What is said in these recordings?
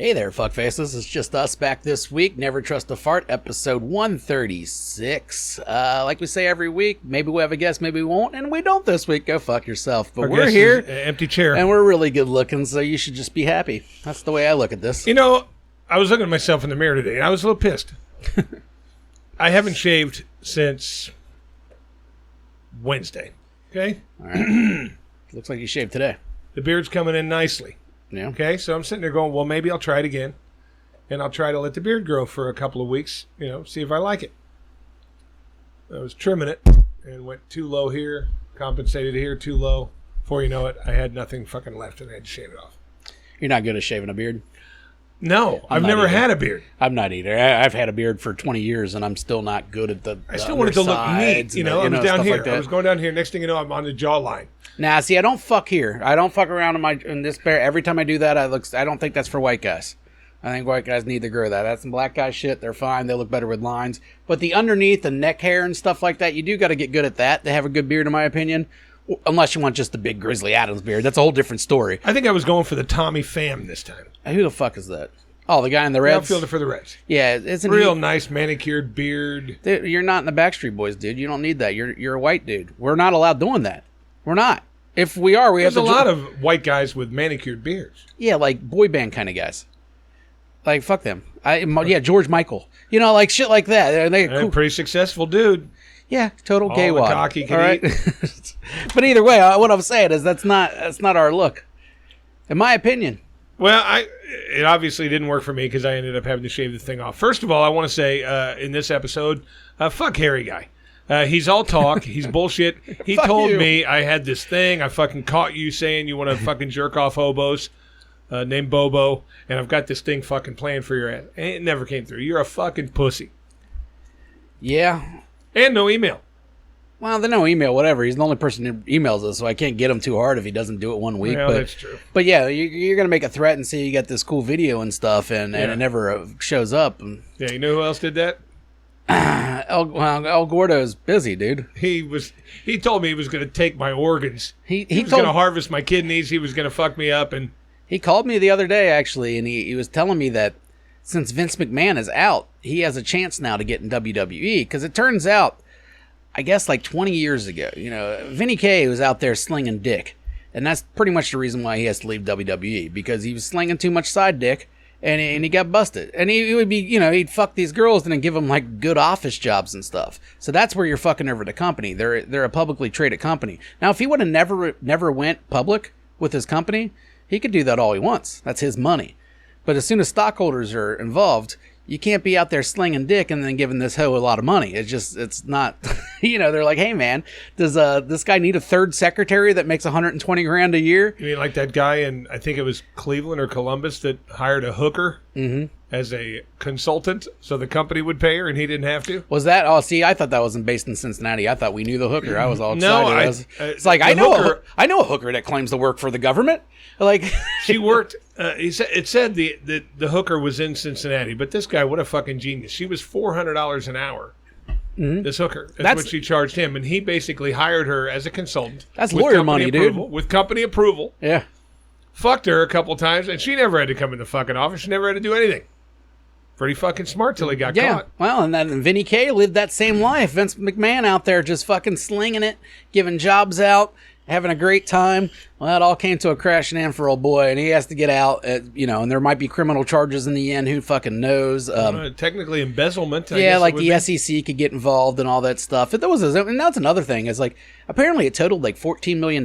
Hey there, fuckfaces. It's just us back this week. Never Trust a Fart, episode 136. Like we say every week, maybe we'll have a guest, maybe we won't, and we don't this week. Go fuck yourself. But we're here. Empty chair. And we're really good looking, so you should just be happy. That's the way I look at this. You know, I was looking at myself in the mirror today, and I was a little pissed. I haven't shaved since Wednesday. Okay? All right. Looks like you shaved today. The beard's coming in nicely. Yeah. Okay, so I'm sitting there going, well, maybe I'll try it again, and I'll try to let the beard grow for a couple of weeks, see if I like it. I was trimming it, and went too low here, compensated here, too low. Before you know it, I had nothing fucking left, and I had to shave it off. You're not good at shaving a beard? No, I've never had a beard. I'm not either. I've had a beard for 20 years, and I'm still not good at the I still wanted to look neat, I was down here. Like I was going down here. Next thing you know, I'm on the jawline. Nah, see, I don't fuck here. I don't fuck around in this bear. Every time I do that, I don't think that's for white guys. I think white guys need to grow that. That's some black guy shit. They're fine. They look better with lines. But the underneath, the neck hair and stuff like that, you do got to get good at that to have a good beard, in my opinion. Unless you want just the big Grizzly Adams beard. That's a whole different story. I think I was going for the Tommy Pham this time. Who the fuck is that? Oh, the guy in the Reds? Outfielder for the Reds. Yeah, isn't real nice manicured beard. You're not in the Backstreet Boys, dude. You don't need that. You're a white dude. We're not allowed doing that. We're not. If we are, we There's have to... There's a lot of white guys with manicured beards. Yeah, like boy band kind of guys. Like, fuck them. George Michael. Like shit like that. They're cool. Pretty successful dude. Yeah, total gay wad. Cock he can eat. But either way, what I'm saying is that's not our look. In my opinion. Well, it obviously didn't work for me because I ended up having to shave the thing off. First of all, I want to say in this episode, fuck Harry guy. He's all talk. He's bullshit. He told me I had this thing. I fucking caught you saying you want to fucking jerk off hobos named Bobo, and I've got this thing fucking planned for your ass. And it never came through. You're a fucking pussy. Yeah. And no email. Well, there's no email, whatever. He's the only person who emails us, so I can't get him too hard if he doesn't do it 1 week. Well, that's true. But yeah, you're going to make a threat and say you got this cool video and stuff, and it never shows up. Yeah, you know who else did that? El Gordo's busy, dude. He told me he was going to take my organs. He was going to harvest my kidneys. He was going to fuck me up. And he called me the other day, actually, and he was telling me that since Vince McMahon is out, he has a chance now to get in WWE, because it turns out, I guess like 20 years ago, Vinny K was out there slinging dick, and that's pretty much the reason why he has to leave WWE, because he was slinging too much side dick, and he got busted. And he would be, he'd fuck these girls and then give them like good office jobs and stuff. So that's where you're fucking over the company. They're a publicly traded company. Now, if he would have never went public with his company, he could do that all he wants. That's his money. But as soon as stockholders are involved, you can't be out there slinging dick and then giving this hoe a lot of money. It's not, they're like, hey man, does this guy need a third secretary that makes $120,000 a year? You mean like that guy in, I think it was Cleveland or Columbus, that hired a hooker as a consultant so the company would pay her and he didn't have to? Was that? Oh, see, I thought that wasn't based in Cincinnati. I thought we knew the hooker. I was all excited. No, it's like, I know a hooker that claims to work for the government. Like she worked. It said the hooker was in Cincinnati, but this guy, what a fucking genius! She was $400 an hour. Mm-hmm. This hooker, that's what she charged him, and he basically hired her as a consultant. That's lawyer money, dude. With company approval. Yeah. Fucked her a couple times, and she never had to come in the fucking office. She never had to do anything. Pretty fucking smart till he got caught. Well, and then Vinny K lived that same life. Vince McMahon out there just fucking slinging it, giving jobs out, having a great time. Well, it all came to a crashing end for old boy, and he has to get out, and there might be criminal charges in the end. Who fucking knows? Technically embezzlement. I guess like the SEC could get involved and all that stuff. And that's another thing. Is like, apparently it totaled like $14 million.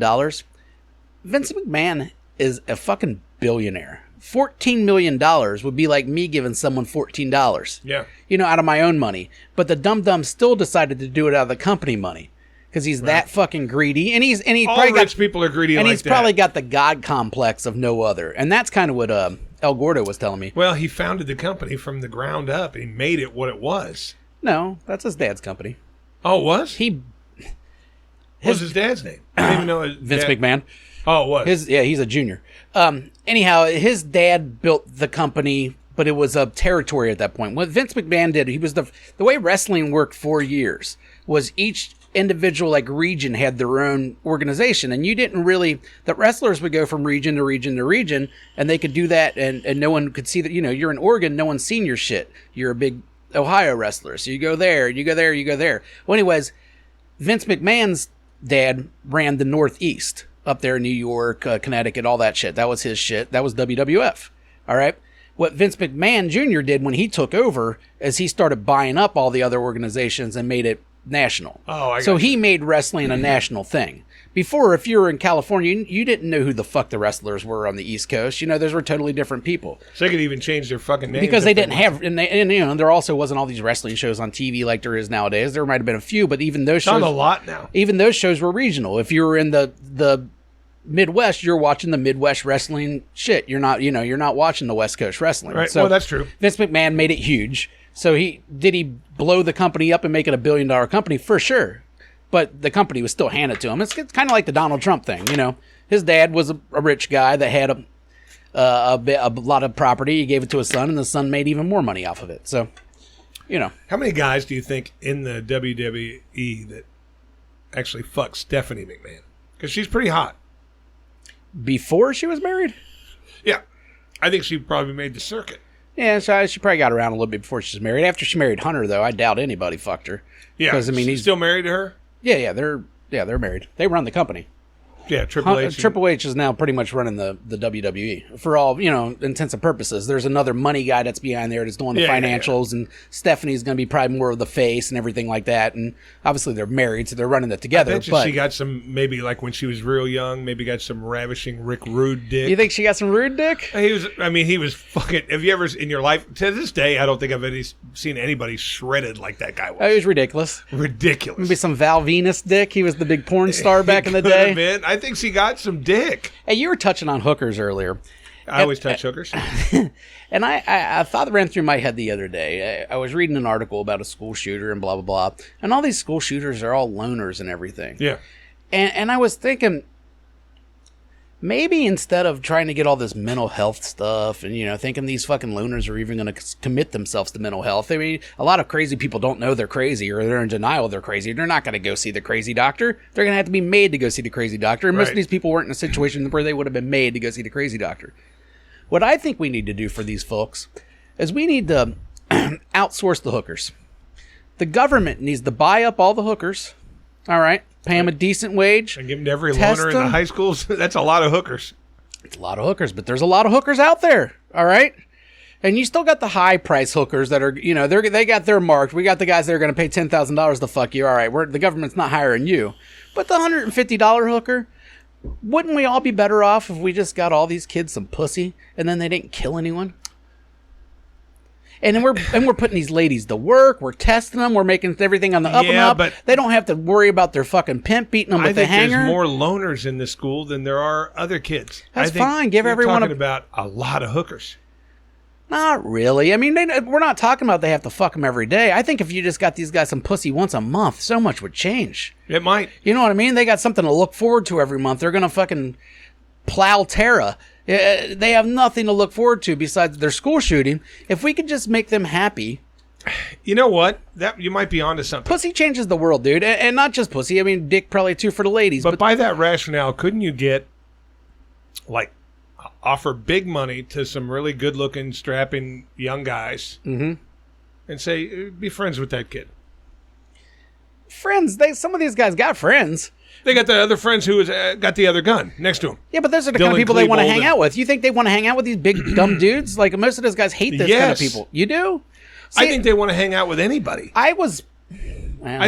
Vince McMahon is a fucking billionaire. $14 million would be like me giving someone $14. Yeah. Out of my own money. But the dum-dum still decided to do it out of the company money. Because he's that fucking greedy, and he all probably rich people are greedy, and like he's probably got the god complex of no other, and that's kind of what El Gordo was telling me. Well, he founded the company from the ground up. He made it what it was. No, that's his dad's company. Oh, it was? What was his dad's name? I didn't even know his Vince dad. McMahon. Oh, it was. He's a junior. Anyhow, his dad built the company, but it was a territory at that point. What Vince McMahon did, he was the way wrestling worked for years was each individual like region had their own organization, and you didn't really, the wrestlers would go from region to region to region, and they could do that, and no one could see that, you know, you're in Oregon, no one's seen your shit. You're a big Ohio wrestler, so you go there, you go there, you go there. Well, anyways, Vince McMahon's dad ran the Northeast up there in New York, Connecticut, all that shit. That was his shit. That was WWF. All right. What Vince McMahon Jr. did when he took over is he started buying up all the other organizations and made it national. So he made wrestling a national thing. Before, if you were in California, you didn't know who the fuck the wrestlers were on the East Coast. You know, those were totally different people. So they could even change their fucking names. Because they didn't have, and you know, there also wasn't all these wrestling shows on TV like there is nowadays. There might have been a few, but even those shows. Not a lot now. Even those shows were regional. If you were in the Midwest, you're watching the Midwest wrestling shit. You're not, you know, you're not watching the West Coast wrestling. Right. So well, that's true. Vince McMahon made it huge. So he blow the company up and make it $1 billion company? For sure. But the company was still handed to him. It's kind of like the Donald Trump thing, you know. His dad was a rich guy that had a lot of property. He gave it to his son, and the son made even more money off of it. So, you know. How many guys do you think in the WWE that actually fucked Stephanie McMahon? Because she's pretty hot. Before she was married? Yeah. I think she probably made the circuit. Yeah, so she probably got around a little bit before she was married. After she married Hunter, though, I doubt anybody fucked her. Yeah, because I mean, he's still married to her. Yeah, they're married. They run the company. Yeah, Triple H. Triple H is now pretty much running the WWE for all, you know, intents and purposes. There's another money guy that's behind there that's doing the financials, and Stephanie's going to be probably more of the face and everything like that. And obviously they're married, so they're running it together. I bet she got some, maybe like when she was real young, maybe got some ravishing Rick Rude dick. You think she got some rude dick? He was fucking. Have you ever in your life, to this day, I don't think I've seen anybody shredded like that guy was. Oh, he was ridiculous. Ridiculous. Maybe some Val Venus dick. He was the big porn star back in the day. Been. I think she got some dick. Hey, you were touching on hookers earlier. I always touch hookers. And I thought that ran through my head the other day. I was reading an article about a school shooter and blah, blah, blah. And all these school shooters are all loners and everything. Yeah. And I was thinking, maybe instead of trying to get all this mental health stuff and, you know, thinking these fucking loners are even going to commit themselves to mental health. I mean, a lot of crazy people don't know they're crazy, or they're in denial they're crazy. They're not going to go see the crazy doctor. They're going to have to be made to go see the crazy doctor. And most of these people weren't in a situation where they would have been made to go see the crazy doctor. What I think we need to do for these folks is we need to outsource the hookers. The government needs to buy up all the hookers. All right. Pay them a decent wage. And give them to every loner in the high schools. That's a lot of hookers. It's a lot of hookers, but there's a lot of hookers out there. All right. And you still got the high price hookers that are, you know, they got their marked. We got the guys that are going to pay $10,000 to fuck you. All right. The government's not hiring you. But the $150 hooker, wouldn't we all be better off if we just got all these kids some pussy and then they didn't kill anyone? And then we're putting these ladies to work. We're testing them. We're making everything on the up and up. But they don't have to worry about their fucking pimp beating them with the hanger. I think there's more loners in this school than there are other kids. That's fine. Give everyone talking about a lot of hookers. Not really. I mean, we're not talking about they have to fuck them every day. I think if you just got these guys some pussy once a month, so much would change. It might. You know what I mean? They got something to look forward to every month. They're going to fucking plow Terra. They have nothing to look forward to besides their school shooting. If we could just make them happy. You know what? That you might be onto something. Pussy changes the world, dude. And not just pussy. I mean, dick probably too for the ladies. But by that rationale, couldn't you get, like, offer big money to some really good-looking, strapping young guys and say, be friends with that kid? Friends? Some of these guys got friends. They got the other friends who got the other gun next to him. Yeah, but those are the kind of people they want to hang out with. You think they want to hang out with these big, dumb dudes? Like, most of those guys hate those kind of people. You do? See, I think they want to hang out with anybody. I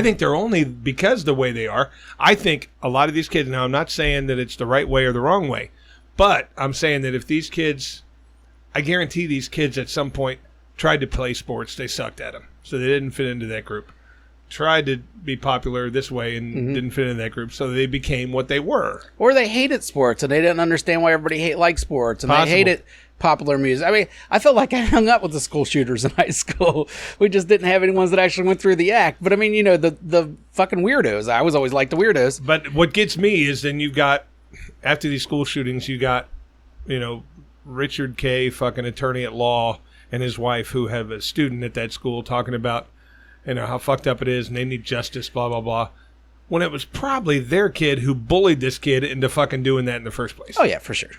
think they're only because the way they are. I think a lot of these kids, now I'm not saying that it's the right way or the wrong way, but I'm saying that if these kids, I guarantee these kids at some point tried to play sports, they sucked at them. So they didn't fit into that group. Tried to be popular this way and didn't fit in that group, so they became what they were. Or they hated sports and they didn't understand why everybody liked sports, and they hated popular music. I mean, I felt like I hung up with the school shooters in high school. We just didn't have any ones that actually went through the act. But I mean, you know, the fucking weirdos. I was always like the weirdos. But what gets me is then you've got, after these school shootings, you got, you know, Richard K., fucking attorney at law, and his wife, who have a student at that school, talking about, you know, how fucked up it is and they need justice, blah, blah, blah. when it was probably their kid who bullied this kid into fucking doing that in the first place. Oh, yeah, for sure.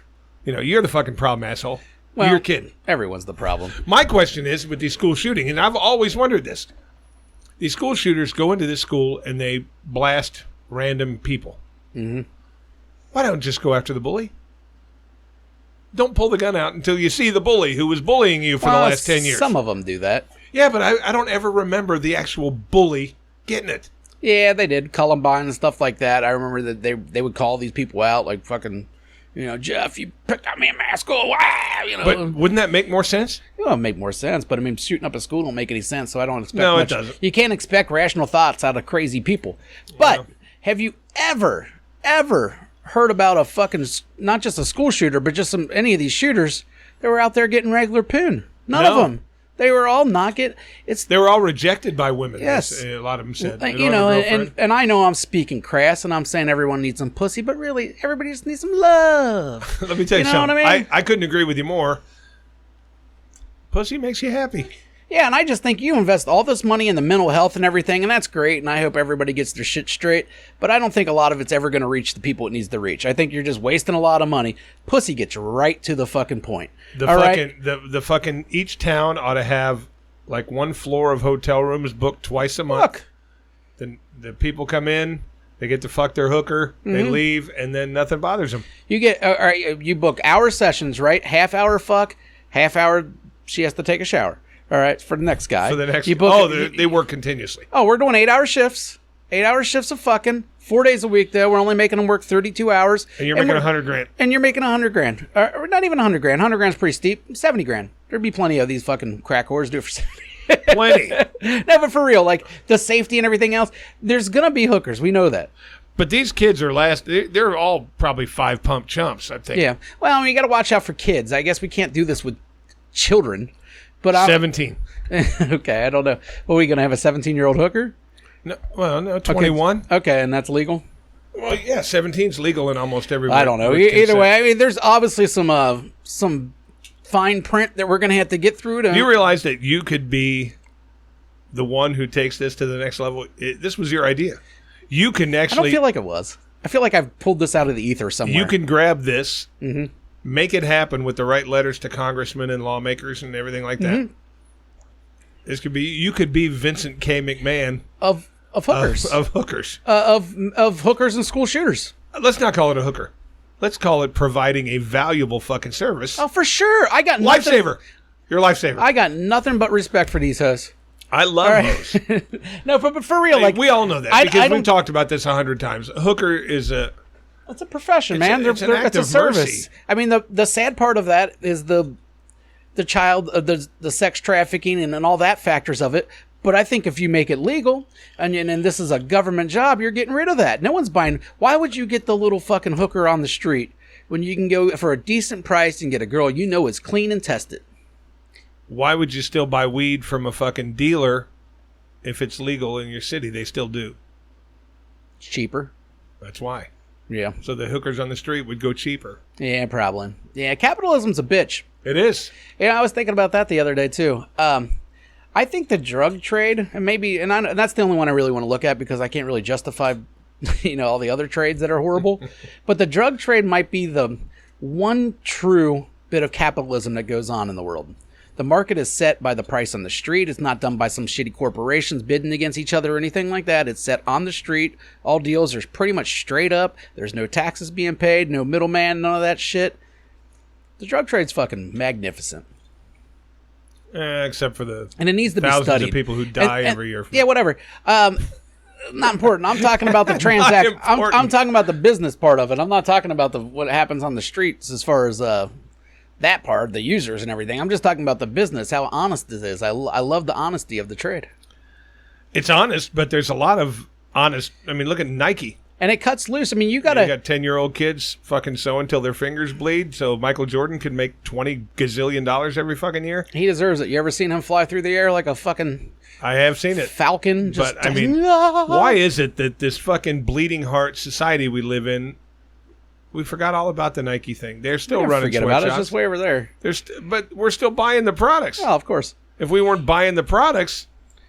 You know, you're the fucking problem, asshole. Well, you're kidding. Everyone's the problem. My question is with these school shootings, and I've always wondered this. These school shooters go into this school and they blast random people. Mm-hmm. Why don't just go after the bully? Don't pull the gun out until you see the bully who was bullying you for the last 10 years. Some of them do that. Yeah, but I don't ever remember the actual bully getting it. Yeah, they did. Columbine and stuff like that. I remember that they would call these people out like fucking, Jeff, you picked on me in my school. Wow, But wouldn't that make more sense? It would make more sense, but I mean, shooting up a school don't make any sense, so I don't expect No, much. it doesn't. You can't expect rational thoughts out of crazy people. But have you ever heard about a fucking, not just a school shooter, but just any of these shooters that were out there getting regular poon? None of them. They were all not get. They were all rejected by women. Yes, a lot of them said. And I know I'm speaking crass, and I'm saying everyone needs some pussy, but really, everybody just needs some love. Let me tell you something. What I mean? I couldn't agree with you more. Pussy makes you happy. Yeah, and I just think you invest all this money in the mental health and everything, and that's great, and I hope everybody gets their shit straight, but I don't think a lot of it's ever going to reach the people it needs to reach. I think you're just wasting a lot of money. Pussy gets right to the fucking point. The fucking each town ought to have like one floor of hotel rooms booked twice a month. Look. Then the people come in, they get to fuck their hooker, they leave, and then nothing bothers them. You get all right, you book hour sessions, right? Half hour fuck, half hour she has to take a shower. All right, for the next guy. For the next, they work continuously. Oh, we're doing 8-hour shifts. 8-hour shifts of fucking. 4 days a week, though. We're only making them work 32 hours. And you're making $100,000. And you're making $100,000. Or not even $100,000. $100,000's pretty steep. $70,000. There'd be plenty of these fucking crack whores do it for 70. Plenty. No, but for real, like the safety and everything else, there's going to be hookers. We know that. But these kids are they're all probably 5-pump chumps, I think. Yeah. Well, I mean, you got to watch out for kids. I guess we can't do this with children. But 17. Okay, I don't know. Well, are we going to have a 17-year-old hooker? No, 21. Okay, and that's legal? Well, yeah, 17's legal in almost every. I don't know. Either way, I mean, there's obviously some fine print that we're going to have to get through. Do you realize that you could be the one who takes this to the next level? This was your idea. You can actually. I don't feel like it was. I feel like I've pulled this out of the ether somewhere. You can grab this, make it happen with the right letters to congressmen and lawmakers and everything like that. This could be. You could be Vincent K. McMahon of hookers. Of hookers. Of hookers and school shooters. Let's not call it a hooker. Let's call it providing a valuable fucking service. Oh, for sure. I got lifesaver. You're a lifesaver. I got nothing but respect for these hoes. I love hoes. No, but for real, like we all know that because we've talked about this 100 times. A hooker is a. It's a profession, man. It's an act a of service. Mercy. I mean, the sad part of that is the child, the sex trafficking and all that factors of it. But I think if you make it legal, and this is a government job, you're getting rid of that. No one's buying. Why would you get the little fucking hooker on the street when you can go for a decent price and get a girl you know is clean and tested? Why would you still buy weed from a fucking dealer if it's legal in your city? They still do. It's cheaper. That's why. Yeah. So the hookers on the street would go cheaper. Yeah, probably. Yeah, capitalism's a bitch. It is. Yeah, I was thinking about that the other day too. I think the drug trade, and that's the only one I really want to look at because I can't really justify, all the other trades that are horrible. But the drug trade might be the one true bit of capitalism that goes on in the world. The market is set by the price on the street. It's not done by some shitty corporations bidding against each other or anything like that. It's set on the street. All deals are pretty much straight up. There's no taxes being paid, no middleman, none of that shit. The drug trade's fucking magnificent. Except for and it needs to be thousands studied. Of people who die every year. Yeah, whatever. Not important. I'm talking about the transaction. I'm talking about the business part of it. I'm not talking about what happens on the streets as far as that part, the users and everything. I'm just talking about the business, how honest it is. I love the honesty of the trade. It's honest, but there's a lot of honest. I mean, look at Nike. And it cuts loose. I mean, you got 10-year-old kids fucking sew until their fingers bleed, so Michael Jordan could make $20 gazillion every fucking year. He deserves it. You ever seen him fly through the air like a fucking... I have seen it. Falcon? But, I mean, why is it that this fucking bleeding heart society we live in, we forgot all about the Nike thing? They're still running sweatshops. About it. It's just way over there. But we're still buying the products. Oh, of course. If we weren't buying the products...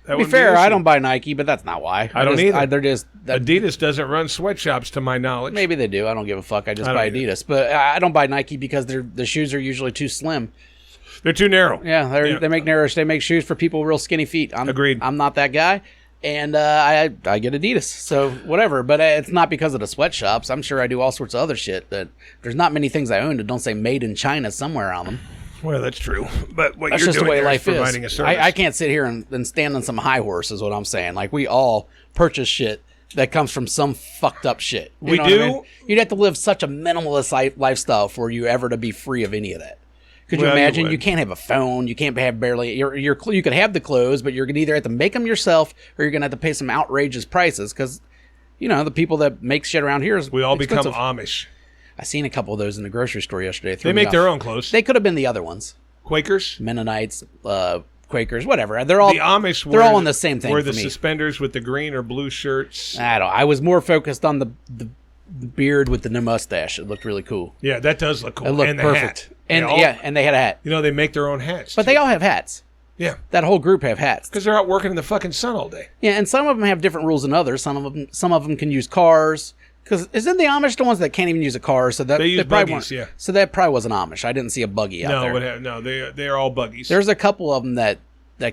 To be fair, I don't buy Nike, but that's not why. I don't either. They're just Adidas doesn't run sweatshops, to my knowledge. Maybe they do. I don't give a fuck. I just buy Adidas, but I don't buy Nike because the shoes are usually too slim. They're too narrow. Yeah, they make narrow. They make shoes for people with real skinny feet. Agreed. I'm not that guy, and I get Adidas, so whatever. But it's not because of the sweatshops. I'm sure I do all sorts of other shit. That there's not many things I own that don't say "Made in China" somewhere on them. Well, that's true. But what That's you're just doing the way there life is providing is. a service. I can't sit here and stand on some high horse, is what I'm saying. Like, we all purchase shit that comes from some fucked up shit. You know do. what I mean? You'd have to live such a minimalist lifestyle for you ever to be free of any of that. Could you imagine? You can't have a phone. You can't have barely. You could have the clothes, but you're gonna either have to make them yourself or you're gonna have to pay some outrageous prices because, the people that make shit around here is we all expensive. become Amish. I seen a couple of those in the grocery store yesterday. They make their own clothes. They could have been the other ones. Quakers, Mennonites, Quakers, whatever. They're all the Amish. They're all in the same thing. Wear for the me. suspenders with the green or blue shirts. I was more focused on the beard with the no mustache. It looked really cool. Yeah, that does look cool. It looked and the perfect. Hat. And they had a hat. They make their own hats. But they all have hats. Yeah, that whole group have hats because they're out working in the fucking sun all day. Yeah, and some of them have different rules than others. Some of them can use cars. Because isn't the Amish the ones that can't even use a car? So that they use buggies, yeah. So that probably wasn't Amish. I didn't see a buggy out there. No, they are all buggies. There's a couple of them that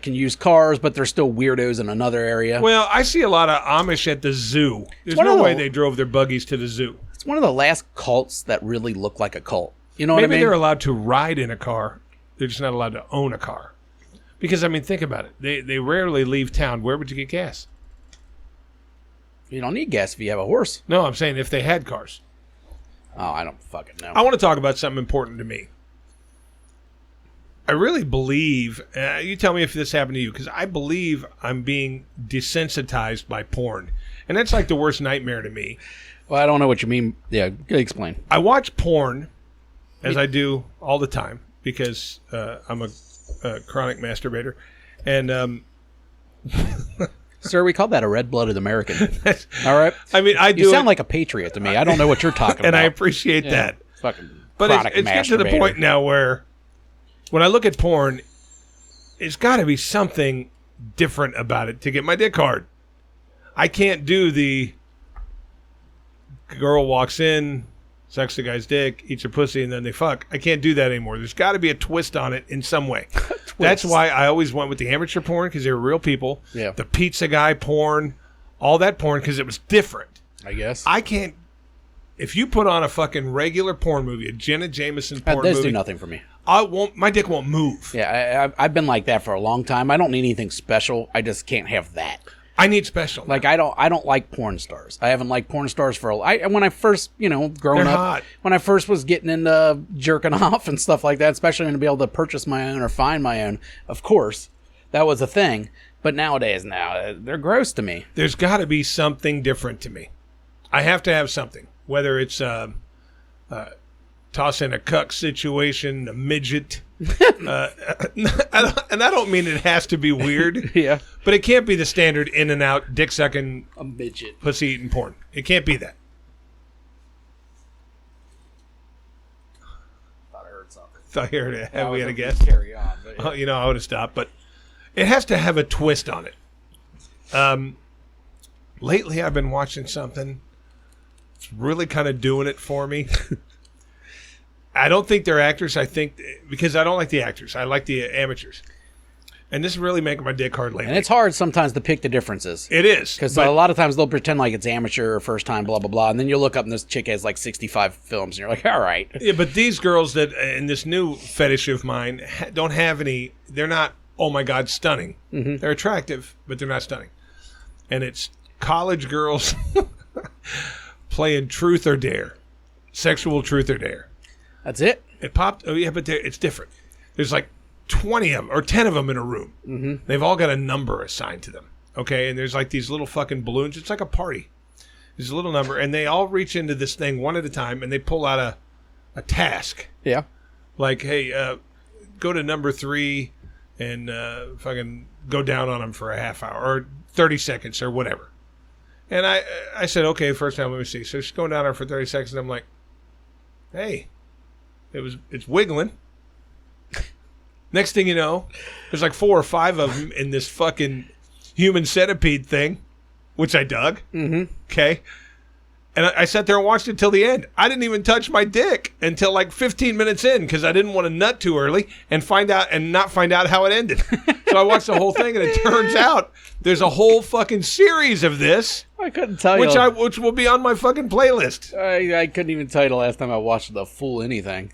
can use cars, but they're still weirdos in another area. Well, I see a lot of Amish at the zoo. There's no way they drove their buggies to the zoo. It's one of the last cults that really look like a cult. You know what I mean? Maybe they're allowed to ride in a car. They're just not allowed to own a car. Because, think about it. They rarely leave town. Where would you get gas? You don't need gas if you have a horse. No, I'm saying if they had cars. Oh, I don't fucking know. I want to talk about something important to me. I really believe, you tell me if this happened to you, because I believe I'm being desensitized by porn. And that's like the worst nightmare to me. Well, I don't know what you mean. Yeah, explain. I watch porn, as I do all the time, because I'm a chronic masturbator. And... Sir, we call that a red-blooded American. All right? I do. You sound like a patriot to me. I don't know what you're talking and about. I appreciate that. Fucking but it's getting to the point now where when I look at porn, it's got to be something different about it to get my dick hard. I can't do the girl walks in, sucks the guy's dick, eats her pussy, and then they fuck. I can't do that anymore. There's got to be a twist on it in some way. That's why I always went with the amateur porn, because they were real people. Yeah. The pizza guy porn, all that porn, because it was different. I guess. I can't. If you put on a fucking regular porn movie, a Jenna Jameson porn movie, those do nothing for me. My dick won't move. Yeah, I've been like that for a long time. I don't need anything special. I just can't have that. I need special. Like I don't like porn stars. I haven't liked porn stars for when I first, growing They're up, hot. when I first was getting into jerking off and stuff like that, especially to be able to purchase my own or find my own. Of course, that was a thing. But nowadays, they're gross to me. There's got to be something different to me. I have to have something, whether it's toss in a cuck situation, a midget. And I don't mean it has to be weird. Yeah. But it can't be the standard in and out, dick sucking, a midget, pussy eating porn. It can't be that. Thought I heard something. Thought you heard it. Have we had a guess? Carry on. But yeah. I would have stopped. But it has to have a twist on it. Lately, I've been watching something. It's really kind of doing it for me. I don't think they're actors. I think because I don't like the actors. I like the amateurs. And this is really making my dick hard lately. And it's hard sometimes to pick the differences. It is. Because a lot of times they'll pretend like it's amateur or first time, blah, blah, blah. And then you look up and this chick has like 65 films. And you're like, all right. Yeah, but these girls that in this new fetish of mine don't have any. They're not, oh my God, stunning. Mm-hmm. They're attractive, but they're not stunning. And it's college girls playing truth or dare. Sexual truth or dare. That's it? It popped. Oh, yeah, but it's different. There's like 20 of them or 10 of them in a room. Mm-hmm. They've all got a number assigned to them. Okay, and there's like these little fucking balloons. It's like a party. There's a little number, and they all reach into this thing one at a time, and they pull out a task. Yeah. Like, hey, go to number 3 and fucking go down on them for a half hour or 30 seconds or whatever. And I said, okay, first time, let me see. So she's going down there for 30 seconds, and I'm like, hey, it's wiggling. Next thing you know, there's like 4 or 5 of them in this fucking human centipede thing, which I dug. Mm-hmm. Okay. And I sat there and watched it till the end. I didn't even touch my dick until like 15 minutes in because I didn't want to nut too early and not find out how it ended. So I watched the whole thing, and it turns out there's a whole fucking series of this. I couldn't tell you. Which will be on my fucking playlist. I couldn't even tell you the last time I watched the full anything.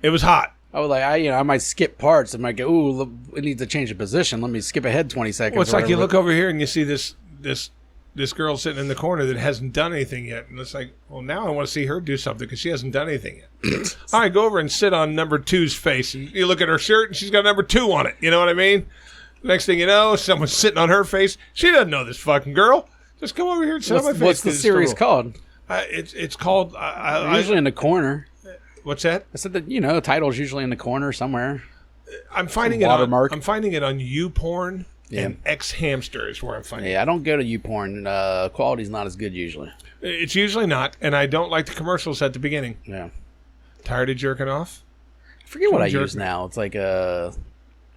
It was hot. I was like, I might skip parts. I might go, ooh, it needs to change the position. Let me skip ahead 20 seconds. Well, it's like you look over here and you see this girl sitting in the corner that hasn't done anything yet. And it's like, well, now I want to see her do something because she hasn't done anything yet. All right, go over and sit on number 2's face. And you look at her shirt and she's got number 2 on it. You know what I mean? Next thing you know, someone's sitting on her face. She doesn't know this fucking girl. Just come over here and sit on my face. What's the series called? It's called... usually in the corner. What's that? I said that, the title's usually in the corner somewhere. I'm finding it on YouPorn and X-Hamster is where I'm finding it. Yeah, I don't go to YouPorn. Quality's not as good usually. It's usually not, and I don't like the commercials at the beginning. Yeah. Tired of jerking off? I forget what I use now. It's like a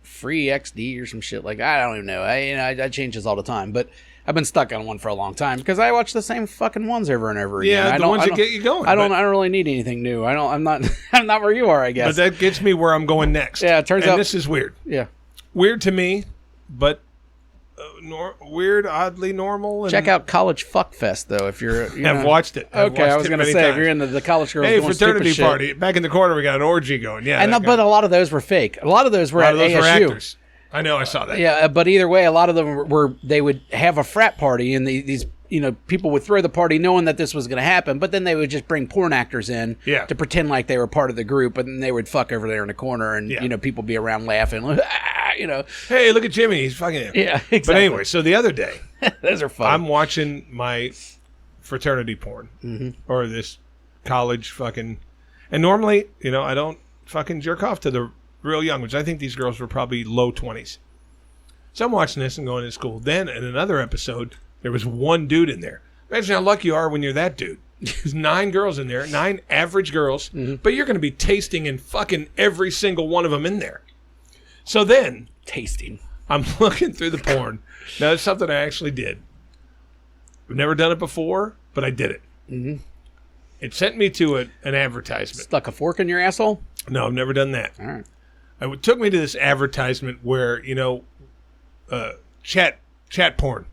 free XD or some shit. Like, I don't even know. I change this all the time, but I've been stuck on one for a long time because I watch the same fucking ones over and over again. Yeah, the ones that get you going. I don't really need anything new. I'm not where you are, I guess. But that gets me where I'm going next. Yeah, it turns out this is weird. Yeah, weird to me, but weird, oddly normal. And check out College Fuck Fest though if you're. I've watched it. Okay, I was gonna say if you're into the college girls. Hey, doing fraternity stupid party shit. back in the corner. We got an orgy going. Yeah, but a lot of those were fake. A lot of those were at ASU. Were actors. I know, I saw that. Yeah, but either way, a lot of them were they would have a frat party, and these people would throw the party knowing that this was going to happen, but then they would just bring porn actors in to pretend like they were part of the group, and then they would fuck over there in the corner, and people be around laughing, Hey, look at Jimmy, he's fucking him. Yeah, exactly. But anyway, so the other day, those are fun. I'm watching my fraternity porn or this college fucking, and normally, I don't fucking jerk off to the real young, which I think these girls were probably low 20s. So I'm watching this and going to school. Then in another episode, there was one dude in there. Imagine how lucky you are when you're that dude. There's 9 girls in there, 9 average girls, but you're going to be tasting and fucking every single one of them in there. So then, tasting. I'm looking through the porn. Now, it's something I actually did. I've never done it before, but I did it. Mm-hmm. It sent me to an advertisement. Stuck a fork in your asshole? No, I've never done that. All right. It took me to this advertisement where, chat porn,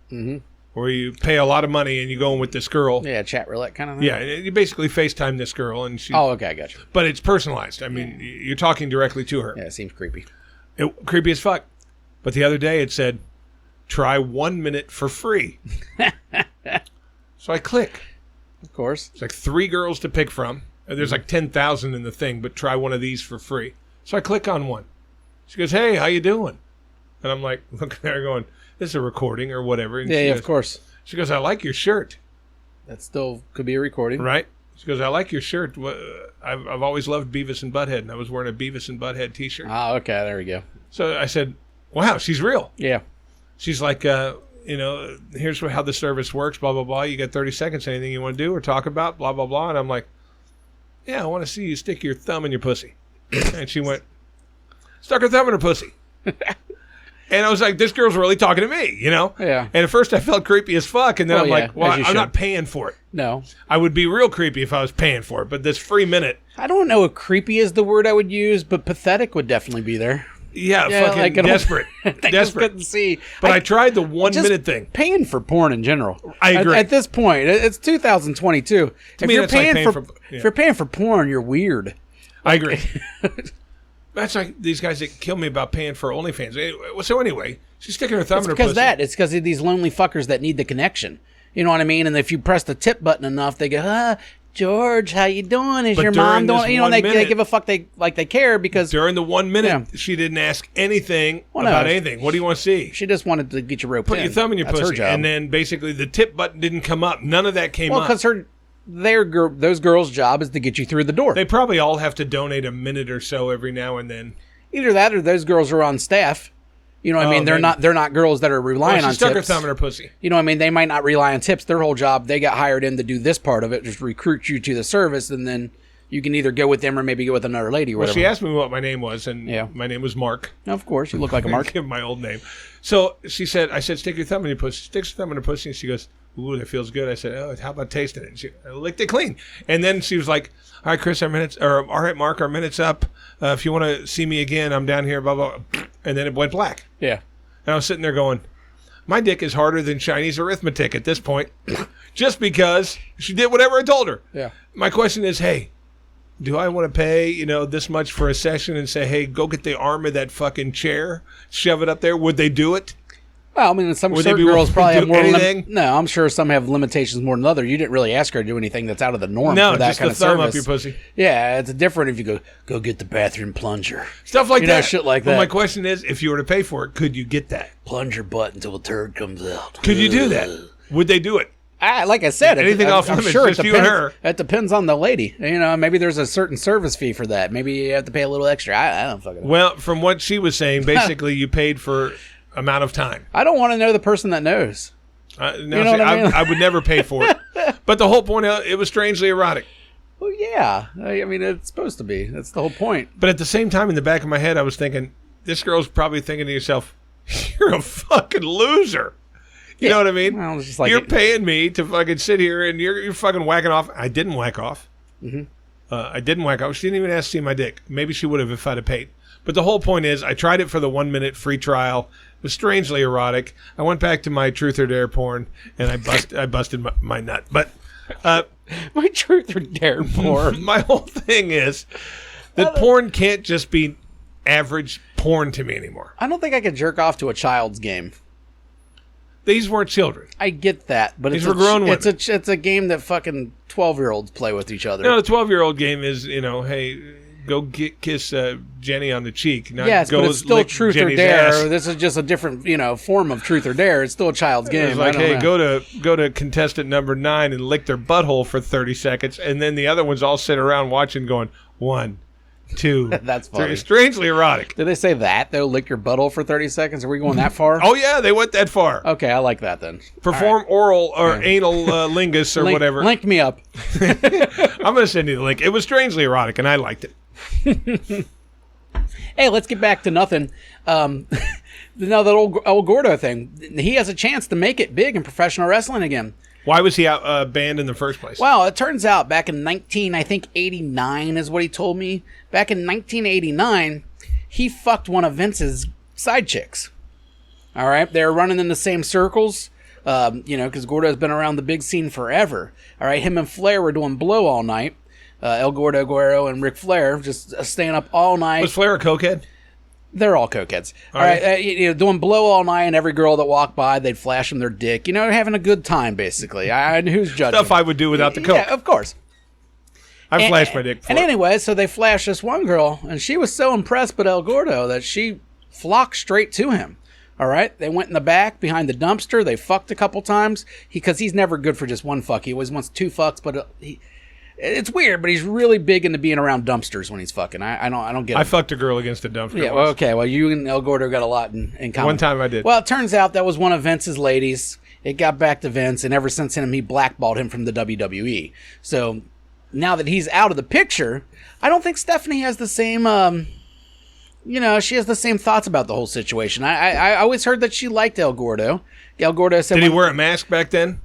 where you pay a lot of money and you go in with this girl. Yeah, chat roulette kind of thing. Yeah, you basically FaceTime this girl. And she. Oh, okay, I got you. But it's personalized. I mean, you're talking directly to her. Yeah, it seems creepy. Creepy as fuck. But the other day it said, try 1 minute for free. So I click. Of course. It's like 3 girls to pick from. There's like 10,000 in the thing, but try one of these for free. So I click on one. She goes, hey, how you doing? And I'm like, looking at her going, this is a recording or whatever. And yeah, of course. She goes, I like your shirt. That still could be a recording. Right? She goes, I like your shirt. I've always loved Beavis and Butthead, and I was wearing a Beavis and Butthead t-shirt. Oh, okay. There we go. So I said, wow, she's real. Yeah. She's like, here's how the service works, blah, blah, blah. You got 30 seconds. Anything you want to do or talk about, blah, blah, blah. And I'm like, yeah, I want to see you stick your thumb in your pussy. And she went, stuck her thumb in her pussy. And I was like, this girl's really talking to me, Yeah. And at first I felt creepy as fuck. And then I'm like, well, I'm not paying for it. No. I would be real creepy if I was paying for it. But this free minute. I don't know if creepy is the word I would use, but pathetic would definitely be there. Yeah, fucking like desperate. Desperate. Couldn't see. But I tried the 1 minute thing. Paying for porn in general. I agree. At this point, it's 2022. If you're paying for porn, you're weird. I agree. That's like these guys that kill me about paying for OnlyFans. So anyway, she's sticking her thumb in her pussy. It's because of these lonely fuckers that need the connection. You know what I mean? And if you press the tip button enough, they go, George, how you doing? Is your mom doing? They give a fuck. They care because during the 1 minute, she didn't ask anything about anything. What do you want to see? She just wanted to get your rope. Put your thumb in your pussy, her job. And then basically the tip button didn't come up. None of that came up. Well, because those girls' job is to get you through the door. They probably all have to donate a minute or so every now and then. Either that, or those girls are on staff. You know what I mean? They're not girls that are relying on tips. She stuck her thumb in her pussy. You know what I mean? They might not rely on tips. Their whole job, they got hired in to do this part of it, just recruit you to the service, and then you can either go with them or maybe go with another lady or Well, whatever. she asked me what my name was, and my name was Mark. Of course, you look like a Mark. Give my old name. So I said, stick your thumb in your pussy. She sticks her thumb in her pussy, and she goes, ooh, that feels good. I said, oh, how about tasting it? And she licked it clean. And then she was like, all right, Chris, all right, Mark, our minute's up. If you want to see me again, I'm down here, blah, blah, blah. And then it went black. Yeah. And I was sitting there going, my dick is harder than Chinese arithmetic at this point, just because she did whatever I told her. Yeah. My question is, hey, do I want to pay, this much for a session and say, hey, go get the arm of that fucking chair, shove it up there? Would they do it? Well, I mean, some Would certain they be girls probably have willing to more. do anything? No, I'm sure some have limitations more than others. You didn't really ask her to do anything that's out of the norm No, for that just kind the of thumb service. up your pussy. Yeah, it's different if you go get the bathroom plunger. Stuff like that. Shit like But that. my question is, if you were to pay for it, could you get that? Plunge your butt until a turd comes out. Could you do that? Would they do it? Like I said, Anything off I'm limits, sure it just you depends. and her. It depends on the lady. Maybe there's a certain service fee for that. Maybe you have to pay a little extra. I don't fucking know. Well, from what she was saying, basically you paid for amount of time. I don't want to know the person that knows. No, You know what I mean? I would never pay for it. But the whole point, it was strangely erotic. Well, yeah. I mean, it's supposed to be. That's the whole point. But at the same time, in the back of my head, I was thinking, this girl's probably thinking to yourself, you're a fucking loser. You know what I mean? Well, it's just like you're paying me to fucking sit here and you're fucking whacking off. I didn't whack off. Mm-hmm. I didn't whack off. She didn't even ask to see my dick. Maybe she would have if I'd have paid. But the whole point is, I tried it for the 1 minute free trial. It was strangely erotic. I went back to my truth or dare porn, and I busted my nut. But My truth or dare porn. my whole thing is that porn can't just be average porn to me anymore. I don't think I could jerk off to a child's game. These weren't children. I get that, but These it's were grown women. it's a game that fucking 12-year-olds play with each other. No, the 12-year-old game is, hey, go kiss Jenny on the cheek. Not Yes, go but it's still lick truth Jenny's or dare. ass. This is just a different, form of truth or dare. It's still a child's game. It's like, I don't hey, know. go to contestant number 9 and lick their butthole for 30 seconds, and then the other ones all sit around watching, going 1, 2, That's 3. funny. Strangely erotic. Did they say that though? Lick your butthole for 30 seconds? Are we going that far? Oh yeah, they went that far. Okay, I like that then. Perform oral or anal lingus or whatever. Link me up. I'm going to send you the link. It was strangely erotic, and I liked it. Hey, let's get back to nothing. Now that old Gordo thing, he has a chance to make it big in professional wrestling again. Why was he out banned in the first place? Well, it turns out back in 89 is what he told me. Back in 1989, he fucked one of Vince's side chicks. All right, they were running in the same circles, because Gordo's been around the big scene forever. All right, him and Flair were doing blow all night. El Gordo Guerrero and Ric Flair just staying up all night. Was Flair a cokehead? They're all cokeheads. All right, doing blow all night, and every girl that walked by, they'd flash them their dick. Having a good time, basically. Who's judging? Stuff I would do without the coke. Yeah, of course. I flashed my dick before. And anyway, so they flashed this one girl, and she was so impressed with El Gordo that she flocked straight to him. All right, they went in the back behind the dumpster. They fucked a couple times because he's never good for just one fuck. He always wants 2 fucks, but it's weird. But he's really big into being around dumpsters when he's fucking. I don't get it. I fucked a girl against a dumpster. Yeah, well, okay. Well, you and El Gordo got a lot in common. One time I did. Well, it turns out that was one of Vince's ladies. It got back to Vince, and ever since then, he blackballed him from the WWE. So now that he's out of the picture, I don't think Stephanie has the same, she has the same thoughts about the whole situation. I always heard that she liked El Gordo. El Gordo said, Did he wear a mask back then?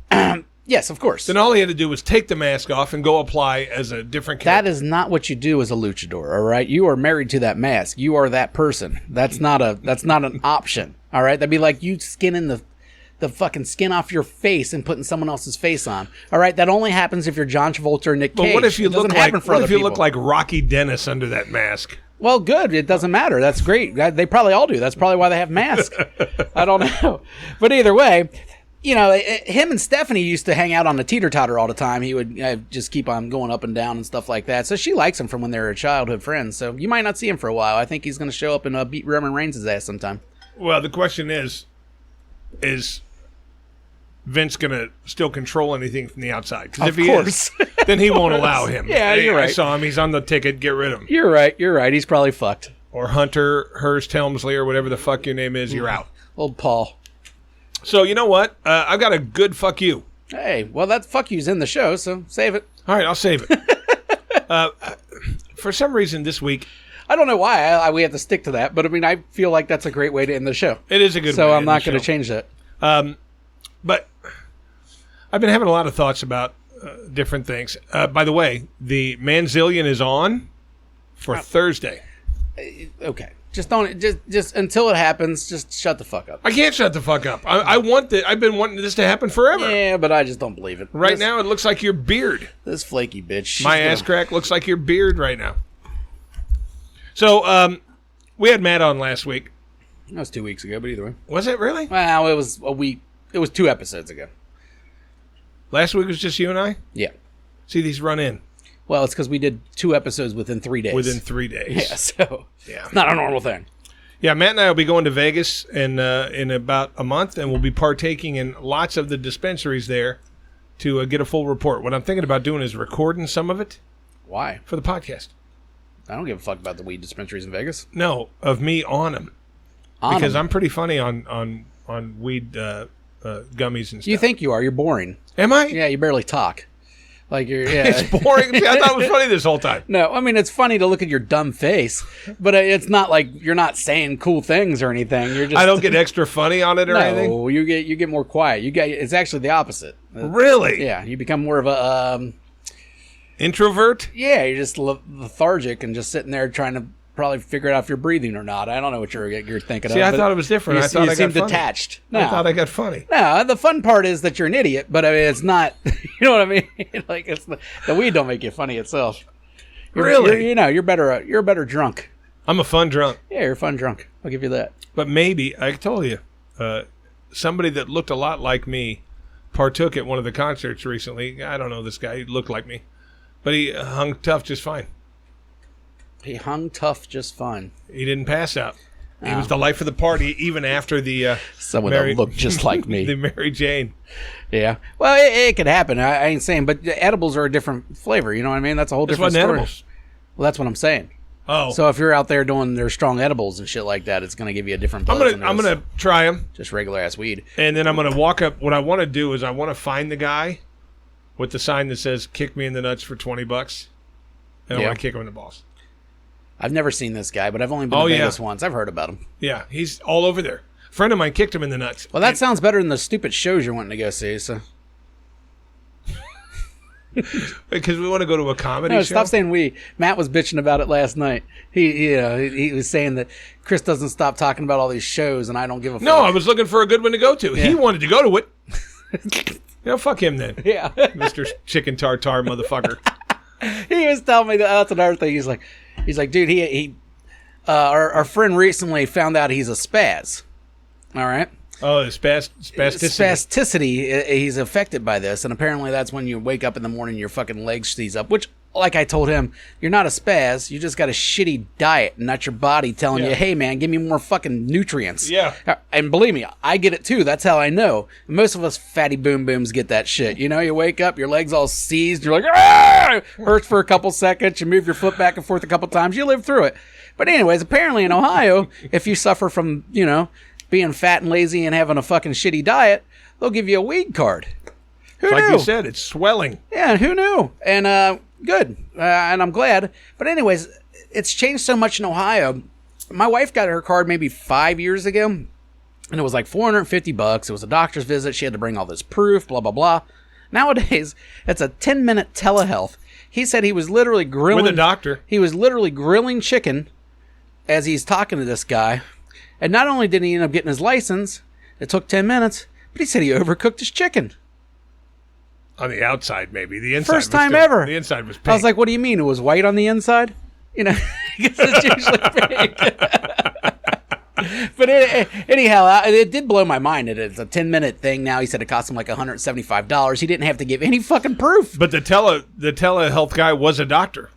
Yes, of course. Then all he had to do was take the mask off and go apply as a different character. That is not what you do as a luchador, all right? You are married to that mask. You are that person. That's not an option, all right? That'd be like you skinning the fucking skin off your face and putting someone else's face on. All right, that only happens if you're John Travolta or Nick Cage. But what if you look look like Rocky Dennis under that mask? Well, good. It doesn't matter. That's great. They probably all do. That's probably why they have masks. I don't know. But either way, him and Stephanie used to hang out on the teeter-totter all the time. He would just keep on going up and down and stuff like that. So she likes him from when they were childhood friends. So you might not see him for a while. I think he's going to show up and beat Roman Reigns' ass sometime. Well, the question is Vince going to still control anything from the outside? Because if he is, then he won't allow him. Yeah, you're right. I saw him. He's on the ticket. Get rid of him. You're right. He's probably fucked. Or Hunter Hearst Helmsley or whatever the fuck your name is. You're out. Old Paul. So you know what? I've got a good fuck you. Hey, well, that fuck you's in the show, so save it. All right, I'll save it. For some reason this week, I don't know why we have to stick to that, but I mean, I feel like that's a great way to end the show. it is a good way So to I'm end not the going to show. change that. But I've been having a lot of thoughts about different things. By the way, the Manzillion is on for Thursday. Okay. Just don't, just until it happens, just shut the fuck up. I can't shut the fuck up. I've been wanting this to happen forever. Yeah, but I just don't believe it. Right now, it looks like your beard. This flaky bitch. My ass crack looks like your beard right now. So, we had Matt on last week. That was 2 weeks ago, but either way. Was it really? Well, it was a week. It was 2 episodes ago. Last week was just you and I? Yeah. See, these run in. Well, it's because we did 2 episodes within 3 days. Within 3 days. Yeah, so it's not a normal thing. Yeah, Matt and I will be going to Vegas in about a month, and we'll be partaking in lots of the dispensaries there to get a full report. What I'm thinking about doing is recording some of it. Why? For the podcast. I don't give a fuck about the weed dispensaries in Vegas. No, of me on them. Because I'm pretty funny on weed gummies and stuff. You think you are. You're boring. Am I? Yeah, you barely talk. Like you're, yeah. It's boring. See, I thought it was funny this whole time. No, I mean, it's funny to look at your dumb face, but it's not like you're not saying cool things or anything. You're just. I don't get extra funny on it or anything? No, you get more quiet. It's actually the opposite. Really? Yeah, you become more of a... introvert? Yeah, you're just lethargic and just sitting there trying to probably figure out if you're breathing or not. I don't know what you're thinking of. See, I thought it was different. I thought I got seem funny. detached. No. I thought I got funny. No, the fun part is that you're an idiot, but I mean, it's not. You know what I mean? Like it's the weed don't make you funny itself. Really? You're better. You're a better drunk. I'm a fun drunk. Yeah, you're a fun drunk. I'll give you that. But maybe, I told you, somebody that looked a lot like me partook at one of the concerts recently. I don't know this guy. He looked like me. But he hung tough just fine. He hung tough just fine. He didn't pass out. He was the life of the party, even after the someone that looked just like me. The Mary Jane. Yeah. Well, it could happen. I ain't saying, but the edibles are a different flavor. You know what I mean? That's a whole different story. Edibles. Well, that's what I'm saying. Oh. So if you're out there doing their strong edibles and shit like that, it's going to give you a different buzz. I'm gonna try them. Just regular ass weed. And then I'm gonna walk up. What I want to do is I want to find the guy with the sign that says "Kick me in the nuts for $20," and I want to kick him in the balls. I've never seen this guy, but I've only been to Vegas once. I've heard about him. Yeah, he's all over there. A friend of mine kicked him in the nuts. Well, that sounds better than the stupid shows you're wanting to go see. So. Because we want to go to a comedy No, show. stop saying we. Matt was bitching about it last night. He was saying that Chris doesn't stop talking about all these shows, and I don't give a fuck. No, I was looking for a good one to go to. Yeah. He wanted to go to it. Fuck him then. Yeah. Mr. Chicken Tartar motherfucker. He was telling me that's another thing. He's like, dude, our friend recently found out he's a spaz. All right. Oh, the spasticity. He's affected by this, and apparently that's when you wake up in the morning, your fucking legs seize up. Which, like I told him, you're not a spaz. You just got a shitty diet, not your body telling you, "Hey, man, give me more fucking nutrients." Yeah. And believe me, I get it too. That's how I know. Most of us fatty boom booms get that shit. You know, you wake up, your legs all seized. You're like, "Ah!" Hurts for a couple seconds. You move your foot back and forth a couple times. You live through it. But anyways, apparently in Ohio, if you suffer from, being fat and lazy and having a fucking shitty diet, they'll give you a weed card. Who knew? Like you said, it's swelling. Yeah, who knew? And good. And I'm glad. But anyways, it's changed so much in Ohio. My wife got her card maybe 5 years ago, and it was like $450. It was a doctor's visit. She had to bring all this proof, blah, blah, blah. Nowadays, it's a 10-minute telehealth. He said he was literally grilling... With a doctor. He was literally grilling chicken as he's talking to this guy. And not only did he end up getting his license, it took 10 minutes, but he said he overcooked his chicken. On the outside, maybe. The inside First was time still, ever. The inside was pink. I was like, what do you mean? It was white on the inside? Because it's usually pink. But anyhow, it did blow my mind. It's a 10-minute thing now. He said it cost him like $175. He didn't have to give any fucking proof. But the telehealth guy was a doctor.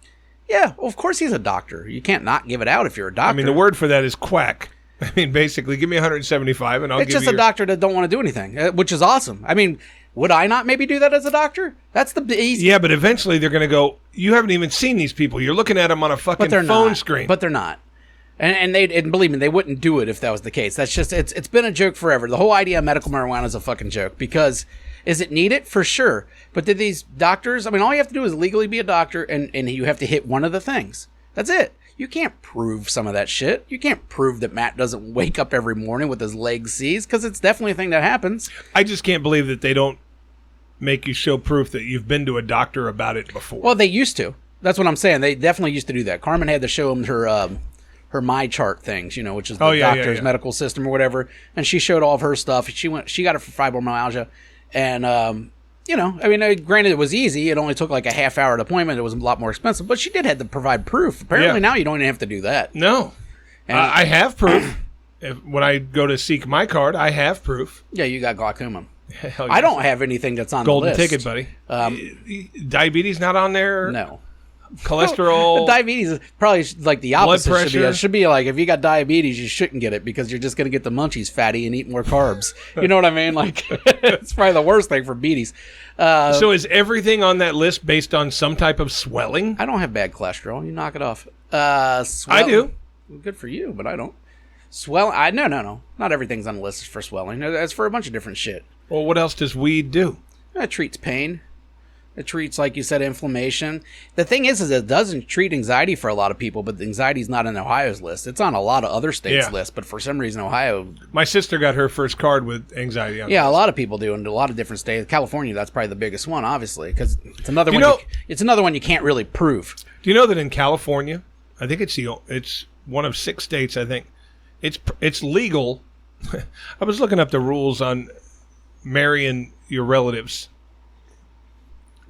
Yeah, well, of course he's a doctor. You can't not give it out if you're a doctor. I mean, the word for that is quack. I mean, basically, give me $175 and I'll give you... It's just a doctor that don't want to do anything, which is awesome. I mean, would I not maybe do that as a doctor? That's the easy... Yeah, but eventually they're going to go, you haven't even seen these people. You're looking at them on a fucking phone screen. But they're not. And believe me, they wouldn't do it if that was the case. That's just, it's been a joke forever. The whole idea of medical marijuana is a fucking joke because Is it needed? For sure. But did these doctors, I mean, all you have to do is legally be a doctor, and you have to hit one of the things. That's it. You can't prove some of that shit. You can't prove that Matt doesn't wake up every morning with his legs seized, because it's definitely a thing that happens. I just can't believe that they don't make you show proof that you've been to a doctor about it before. Well, they used to. That's what I'm saying. They definitely used to do that. Carmen had to show them her My Chart things, which is the doctor's medical system or whatever, and she showed all of her stuff. She got it for fibromyalgia, and I mean, granted, it was easy. It only took like a half-hour appointment. It was a lot more expensive, but she did have to provide proof. Apparently now you don't even have to do that. No. I have proof. When I go to seek my card, I have proof. Yeah, you got glaucoma. Hell yeah. I don't have anything that's on Golden the list. ticket, buddy. Diabetes not on there? No. Cholesterol? Diabetes is probably like the opposite. Blood pressure? It should be like, if you got diabetes, you shouldn't get it because you're just going to get the munchies fatty and eat more carbs. You know what I mean? Like, it's probably the worst thing for beaties. So is everything on that list based on some type of swelling? I don't have bad cholesterol. You knock it off. I do. Good for you, but I don't. No. Not everything's on the list for swelling. It's for a bunch of different shit. Well, what else does weed do? It treats pain. It treats, like you said, inflammation. The thing is it doesn't treat anxiety for a lot of people, but anxiety's not on Ohio's list. It's on a lot of other states' lists, but for some reason, Ohio... My sister got her first card with anxiety on it. Yeah, a lot of people do, in a lot of different states. California, that's probably the biggest one, obviously, because it's another one. It's another one you can't really prove. Do you know that in California, I think it's one of 6 states, I think, it's legal. I was looking up the rules on marrying your relatives.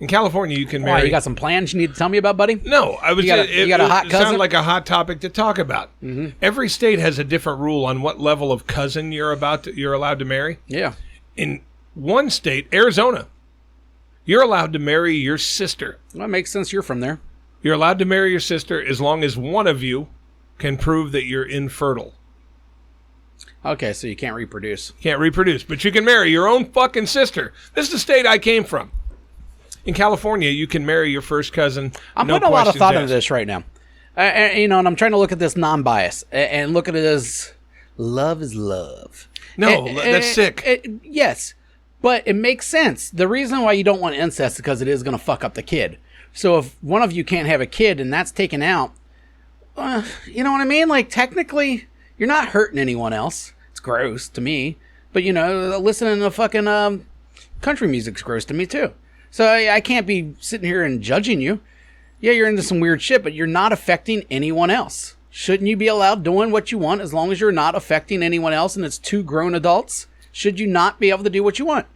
In California, you can marry... You got some plans you need to tell me about, buddy? No, I was. You got a hot cousin? It sounded like a hot topic to talk about. Mm-hmm. Every state has a different rule on what level of cousin you're allowed to marry. Yeah. In one state, Arizona, you're allowed to marry your sister. Well, that makes sense. You're from there. You're allowed to marry your sister as long as one of you can prove that you're infertile. Okay, so you can't reproduce. Can't reproduce, but you can marry your own fucking sister. This is the state I came from. In California, you can marry your first cousin. I'm putting a lot of thought into this right now. And I'm trying to look at this non-bias and look at it as love is love. No, that's sick. Yes, but it makes sense. The reason why you don't want incest is because it is going to fuck up the kid. So if one of you can't have a kid and that's taken out, you know what I mean? Like, technically, you're not hurting anyone else. It's gross to me. But, listening to fucking country music's gross to me, too. So I can't be sitting here and judging you. Yeah, you're into some weird shit, but you're not affecting anyone else. Shouldn't you be allowed doing what you want as long as you're not affecting anyone else and it's 2 grown adults? Should you not be able to do what you want?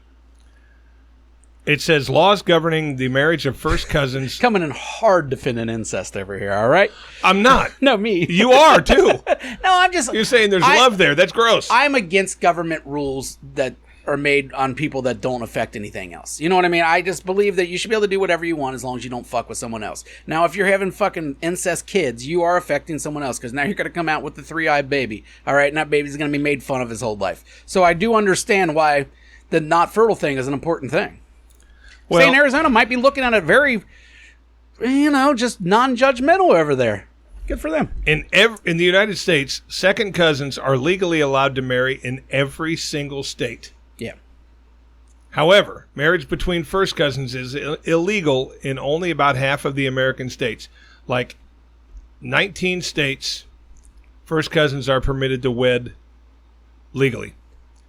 It says laws governing the marriage of first cousins. Coming in hard defending incest over here, all right? I'm not. No, me. You are, too. No, I'm just... You're saying there's love there. That's gross. I'm against government rules that are made on people that don't affect anything else. You know what I mean? I just believe that you should be able to do whatever you want as long as you don't fuck with someone else. Now, if you're having fucking incest kids, you are affecting someone else because now you're going to come out with the 3-eyed baby. All right? And that baby's going to be made fun of his whole life. So I do understand why the not fertile thing is an important thing. Well, say in Arizona might be looking at it very, just non-judgmental over there. Good for them. In the United States, second cousins are legally allowed to marry in every single state. Yeah. However, marriage between first cousins is illegal in only about half of the American states. Like 19 states, first cousins are permitted to wed legally.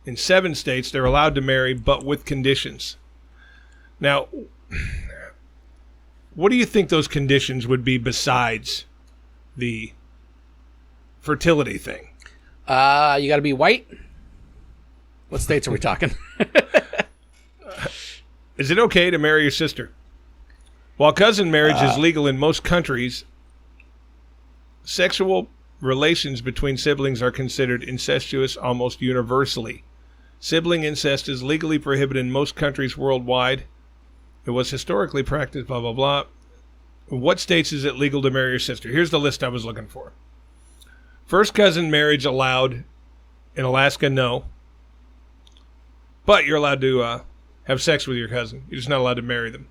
In 7 states, they're allowed to marry, but with conditions. Now, what do you think those conditions would be besides the fertility thing? You got to be white? What states are we talking? Is it okay to marry your sister? While cousin marriage is legal in most countries, sexual relations between siblings are considered incestuous almost universally. Sibling incest is legally prohibited in most countries worldwide. It was historically practiced, blah, blah, blah. In what states is it legal to marry your sister? Here's the list I was looking for. First cousin marriage allowed in Alaska, no. But you're allowed to have sex with your cousin. You're just not allowed to marry them.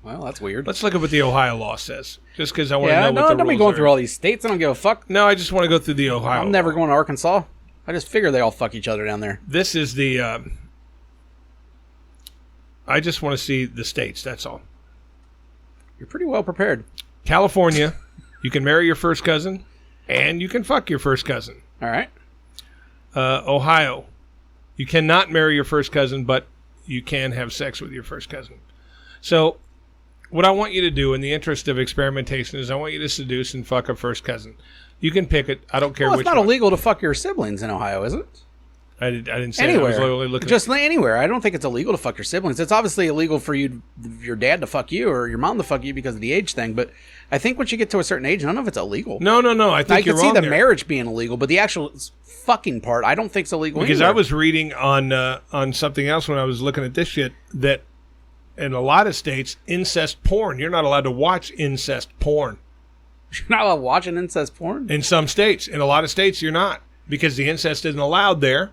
Well, that's weird. Let's look at what the Ohio law says, just because I want to know what the rules are. Don't be going through all these states. I don't give a fuck. No, I just want to go through the Ohio I'm never going to Arkansas. I just figure they all fuck each other down there. This is the I just want to see the states, that's all. You're pretty well prepared. California, you can marry your first cousin, and you can fuck your first cousin. All right. Ohio, you cannot marry your first cousin, but you can have sex with your first cousin. So what I want you to do in the interest of experimentation is I want you to seduce and fuck a first cousin. You can pick it. I don't care which one. It's not illegal to fuck your siblings in Ohio, is it? I didn't say anywhere. That. I was literally looking just anywhere. I don't think it's illegal to fuck your siblings. It's obviously illegal for your dad to fuck you or your mom to fuck you because of the age thing. But I think once you get to a certain age, none of it's illegal. No. I think you're wrong. I could see the there. marriage being illegal, but the actual fucking part, I don't think it's illegal. Because anywhere. I was reading on something else when I was looking at this shit that in a lot of states, incest porn. You're not allowed to watch incest porn. You're not allowed watching incest porn? In some states. In a lot of states, you're not. Because the incest isn't allowed there.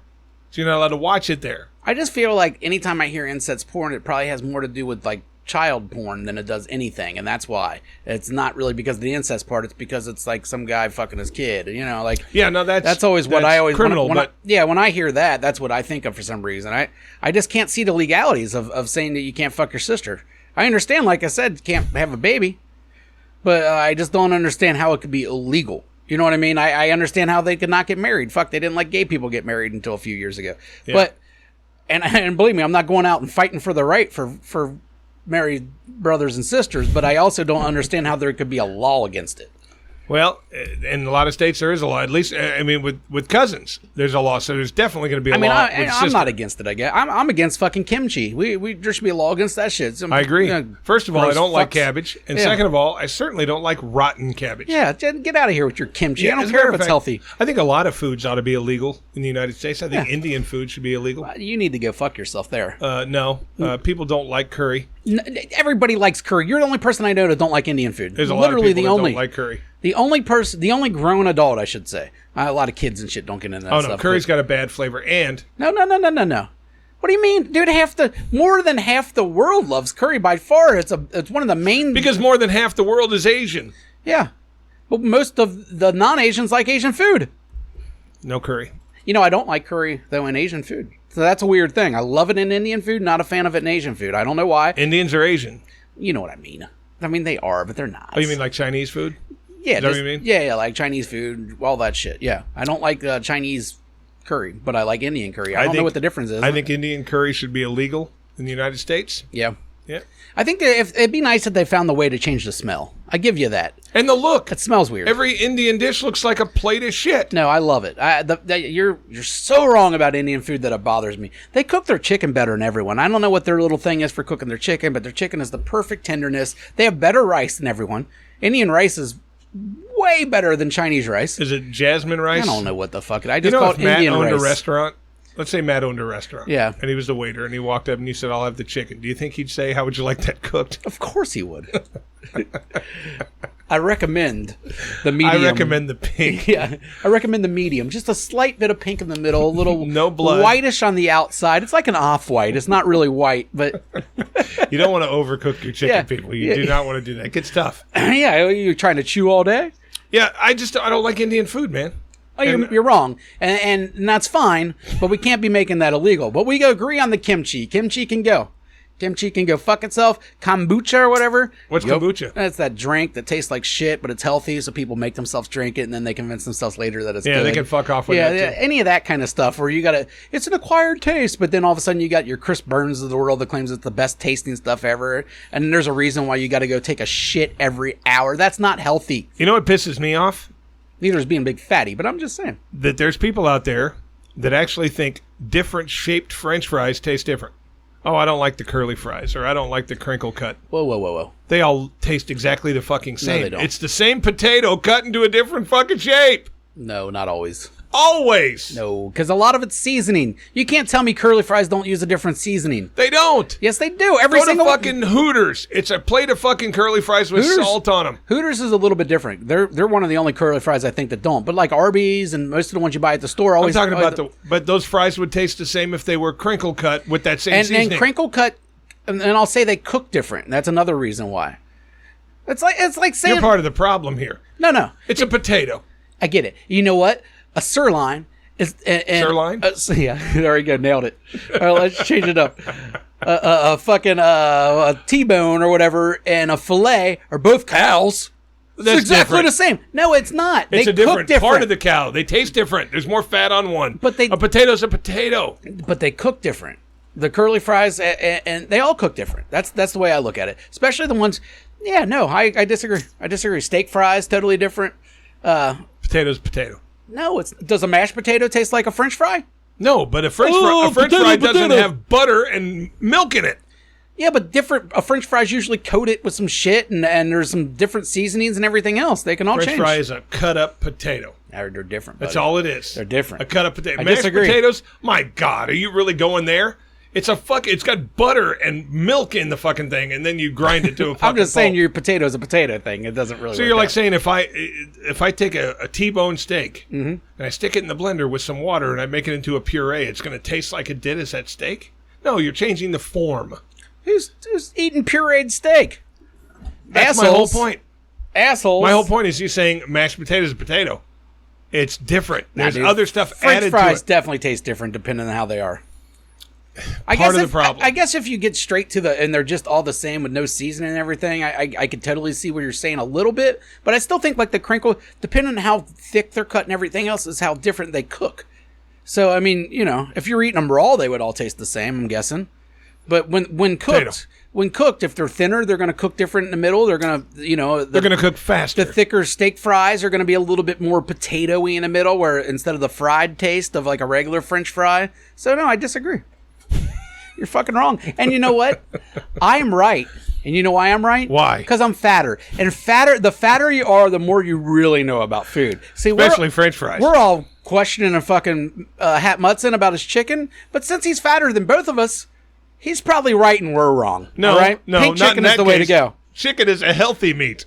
So you're not allowed to watch it there. I just feel like anytime I hear incest porn, it probably has more to do with like child porn than it does anything. And that's why. It's not really because of the incest part. It's because it's like some guy fucking his kid. You know, like... Yeah, no, that's always what I always... criminal, when I hear that, that's what I think of for some reason. I just can't see the legalities of saying that you can't fuck your sister. I understand, like I said, you can't have a baby. But I just don't understand how it could be illegal. You know what I mean? I understand how they could not get married. Fuck, they didn't let gay people get married until a few years ago. Yeah. But, and believe me, I'm not going out and fighting for the right for married brothers and sisters, but I also don't understand how there could be a law against it. Well, in a lot of states there is a law. At least, I mean, with cousins, there's a law. So there's definitely going to be a law. I'm not against it. I guess I'm against fucking kimchi. There should be a law against that shit. I agree. First of all, I don't like cabbage, and second of all, I certainly don't like rotten cabbage. Yeah, get out of here with your kimchi. I don't care if it's healthy. I think a lot of foods ought to be illegal in the United States. I think Indian food should be illegal. You need to go fuck yourself there. No, people don't like curry. Everybody likes curry. You're the only person I know that don't like Indian food. There's a lot of people that don't like curry. The only grown adult, I should say. A lot of kids and shit don't get into that stuff. Oh, no, curry's got a bad flavor, and... No. What do you mean? Dude, more than half the world loves curry by far. It's one of the main... Because more than half the world is Asian. Yeah. But most of the non-Asians like Asian food. No curry. You know, I don't like curry, though, in Asian food. So that's a weird thing. I love it in Indian food, not a fan of it in Asian food. I don't know why. Indians are Asian. You know what I mean. I mean, they are, but they're not. Oh, you mean like Chinese food? Yeah, is that what you mean? Yeah, like Chinese food, all that shit. Yeah, I don't like Chinese curry, but I like Indian curry. I don't know what the difference is. I think Indian curry should be illegal in the United States. Yeah. Yeah. I think that it'd be nice if they found the way to change the smell. I give you that. And the look. It smells weird. Every Indian dish looks like a plate of shit. No, I love it. You're so wrong about Indian food that it bothers me. They cook their chicken better than everyone. I don't know what their little thing is for cooking their chicken, but their chicken is the perfect tenderness. They have better rice than everyone. Indian rice is way better than Chinese rice. Is it jasmine rice? I don't know what the fuck. I just call it Indian rice. Matt owned a restaurant. Let's say Matt owned a restaurant. Yeah. And he was the waiter, and he walked up and he said, "I'll have the chicken." Do you think he'd say, "How would you like that cooked?" Of course he would. I recommend the medium. I recommend the pink. Yeah. I recommend the medium. Just a slight bit of pink in the middle, a little no blood. Whitish on the outside. It's like an off-white. It's not really white, but... You don't want to overcook your chicken, people. You do not want to do that. It gets tough. Yeah, you're trying to chew all day? Yeah, I don't like Indian food, man. Oh, you're wrong. And that's fine, but we can't be making that illegal. But we agree on the kimchi. Kimchi can go. Kimchi can go fuck itself. Kombucha or whatever. What's kombucha? It's that drink that tastes like shit, but it's healthy, so people make themselves drink it, and then they convince themselves later that it's good. Yeah, they can fuck off with that, too. Any of that kind of stuff where you gotta... It's an acquired taste, but then all of a sudden you got your Chris Burns of the world that claims it's the best tasting stuff ever, and there's a reason why you gotta go take a shit every hour. That's not healthy. You know what pisses me off? Neither is being big fatty, but I'm just saying. That there's people out there that actually think different shaped French fries taste different. Oh, I don't like the curly fries, or I don't like the crinkle cut. Whoa. They all taste exactly the fucking same. No, they don't. It's the same potato cut into a different fucking shape. No, not always. Always. No, because a lot of it's seasoning. You can't tell me curly fries don't use a different seasoning. They don't. Yes, they do. Go to fucking Hooters. It's a plate of fucking curly fries with salt on them. Hooters is a little bit different. They're one of the only curly fries I think that don't. But like Arby's and most of the ones you buy at the store always... I'm talking about but those fries would taste the same if they were crinkle cut with that same seasoning. And crinkle cut, and I'll say they cook different. That's another reason why. It's like saying... You're part of the problem here. No. It's a potato. I get it. You know what? A sirloin is... Sirloin? Yeah, there we go. Nailed it. All right, let's change it up. a fucking a T-bone or whatever and a fillet are both cows. It's exactly different. The same. No, it's not. It's a different part of the cow. They taste different. There's more fat on one. But a potato's a potato. But they cook different. The curly fries and they all cook different. That's the way I look at it. Especially the ones. Yeah, no, I disagree. I disagree. Steak fries totally different. Potato's potato. No, does a mashed potato taste like a French fry? No, but a French fry doesn't have butter and milk in it. Yeah, but a French fries usually coat it with some shit, and there's some different seasonings and everything else. They can all change. French fry is a cut-up potato. They're different. That's all it is. They're different. A cut-up potato. Mashed potatoes? My God, are you really going there? It's got butter and milk in the fucking thing, and then you grind it to a fucking I'm just saying your potato's a potato thing. It doesn't really. So you're like saying if I take a T-bone steak and I stick it in the blender with some water and I make it into a puree, it's going to taste like it did as that steak? No, you're changing the form. Who's eating pureed steak? That's my whole point. Assholes. My whole point is you saying mashed potatoes is a potato. It's different. There's other stuff added to it. French fries definitely taste different depending on how they are. Part of the problem. I guess if you get straight to and they're just all the same with no seasoning and everything, I could totally see what you're saying a little bit. But I still think like the crinkle, depending on how thick they're cut and everything else, is how different they cook. So, I mean, if you're eating them raw, they would all taste the same, I'm guessing. But when cooked, if they're thinner, they're going to cook different in the middle. They're going to, they're going to cook faster. The thicker steak fries are going to be a little bit more potato-y in the middle, where instead of the fried taste of like a regular French fry. So no, I disagree. You're fucking wrong. And you know what? I'm right. And you know why I'm right? Why? Because I'm fatter. And the fatter you are, the more you really know about food. See, especially French fries. We're all questioning a fucking Hat Mutson about his chicken, but since he's fatter than both of us, he's probably right and we're wrong. No, right? No, Pink chicken is the way to go. Chicken is a healthy meat.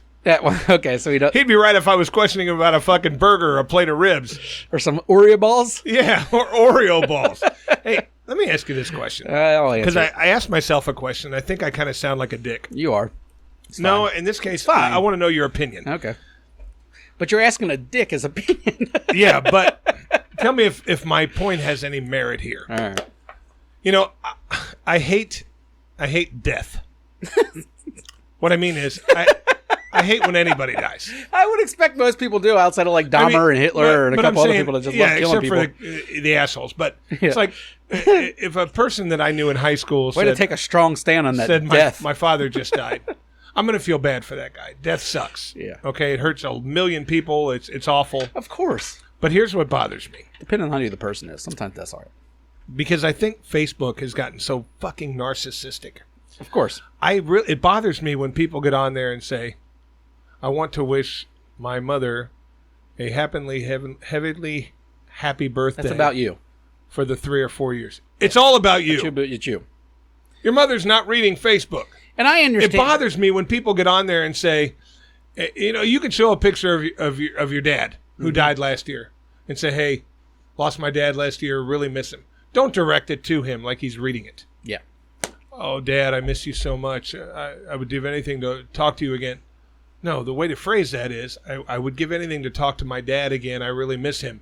Okay, so he'd be right if I was questioning him about a fucking burger or a plate of ribs. Or some Oreo balls? Yeah, or Oreo balls. Hey, let me ask you this question. Because I asked myself a question. I think I kind of sound like a dick. You are. No, in this case, I want to know your opinion. Okay. But you're asking a dick his opinion. Yeah, but tell me if my point has any merit here. All right. I hate death. What I mean is, I hate when anybody dies. I would expect most people do, outside of like Dahmer and Hitler and a couple other people that just love killing people. Yeah, except for the assholes. But it's like if a person that I knew in high school way to take a strong stand on that death. My father just died. I'm going to feel bad for that guy. Death sucks. Yeah. Okay, it hurts a million people. It's awful. Of course. But here's what bothers me. Depending on who the person is, sometimes that's all right. Because I think Facebook has gotten so fucking narcissistic. Of course. It bothers me when people get on there and say, I want to wish my mother a heavenly happy birthday. That's about you. For the 3 or 4 years. It's all about you. It's you. Your mother's not reading Facebook. And I understand. It bothers me when people get on there and say, you can show a picture of your dad who died last year and say, hey, lost my dad last year, really miss him. Don't direct it to him like he's reading it. Yeah. Oh, Dad, I miss you so much. I would give anything to talk to you again. No, the way to phrase that is, I would give anything to talk to my dad again. I really miss him.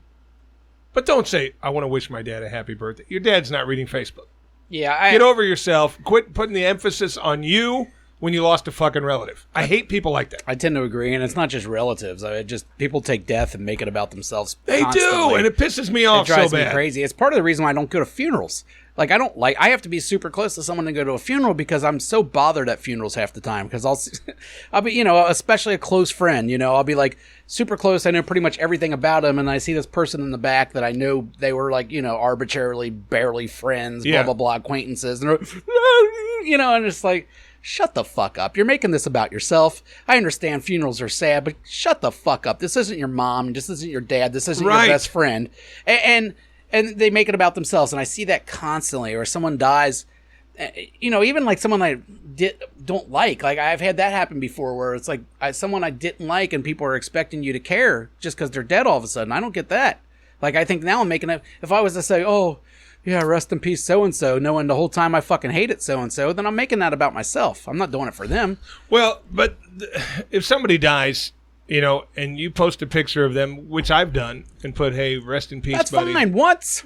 But don't say, I want to wish my dad a happy birthday. Your dad's not reading Facebook. Yeah. Get over yourself. Quit putting the emphasis on you when you lost a fucking relative. I hate people like that. I tend to agree, and it's not just relatives. People take death and make it about themselves. They do, and it pisses me off so bad. It drives me crazy. It's part of the reason why I don't go to funerals. I have to be super close to someone to go to a funeral because I'm so bothered at funerals half the time. Because I'll be, especially a close friend, I'll be like super close. I know pretty much everything about them. And I see this person in the back that I know they were arbitrarily, barely friends, blah, blah, blah, acquaintances. And and it's like, shut the fuck up. You're making this about yourself. I understand funerals are sad, but shut the fuck up. This isn't your mom. This isn't your dad. This isn't your best friend. And they make it about themselves. And I see that constantly. Or someone dies, even like someone I don't like. Like I've had that happen before where it's like someone I didn't like and people are expecting you to care just because they're dead all of a sudden. I don't get that. Like I think now I'm making it. If I was to say, oh, yeah, rest in peace so-and-so, knowing the whole time I fucking hated so-and-so, then I'm making that about myself. I'm not doing it for them. Well, but if somebody dies, and you post a picture of them, which I've done, and put, hey, rest in peace, That's buddy. fine. Once.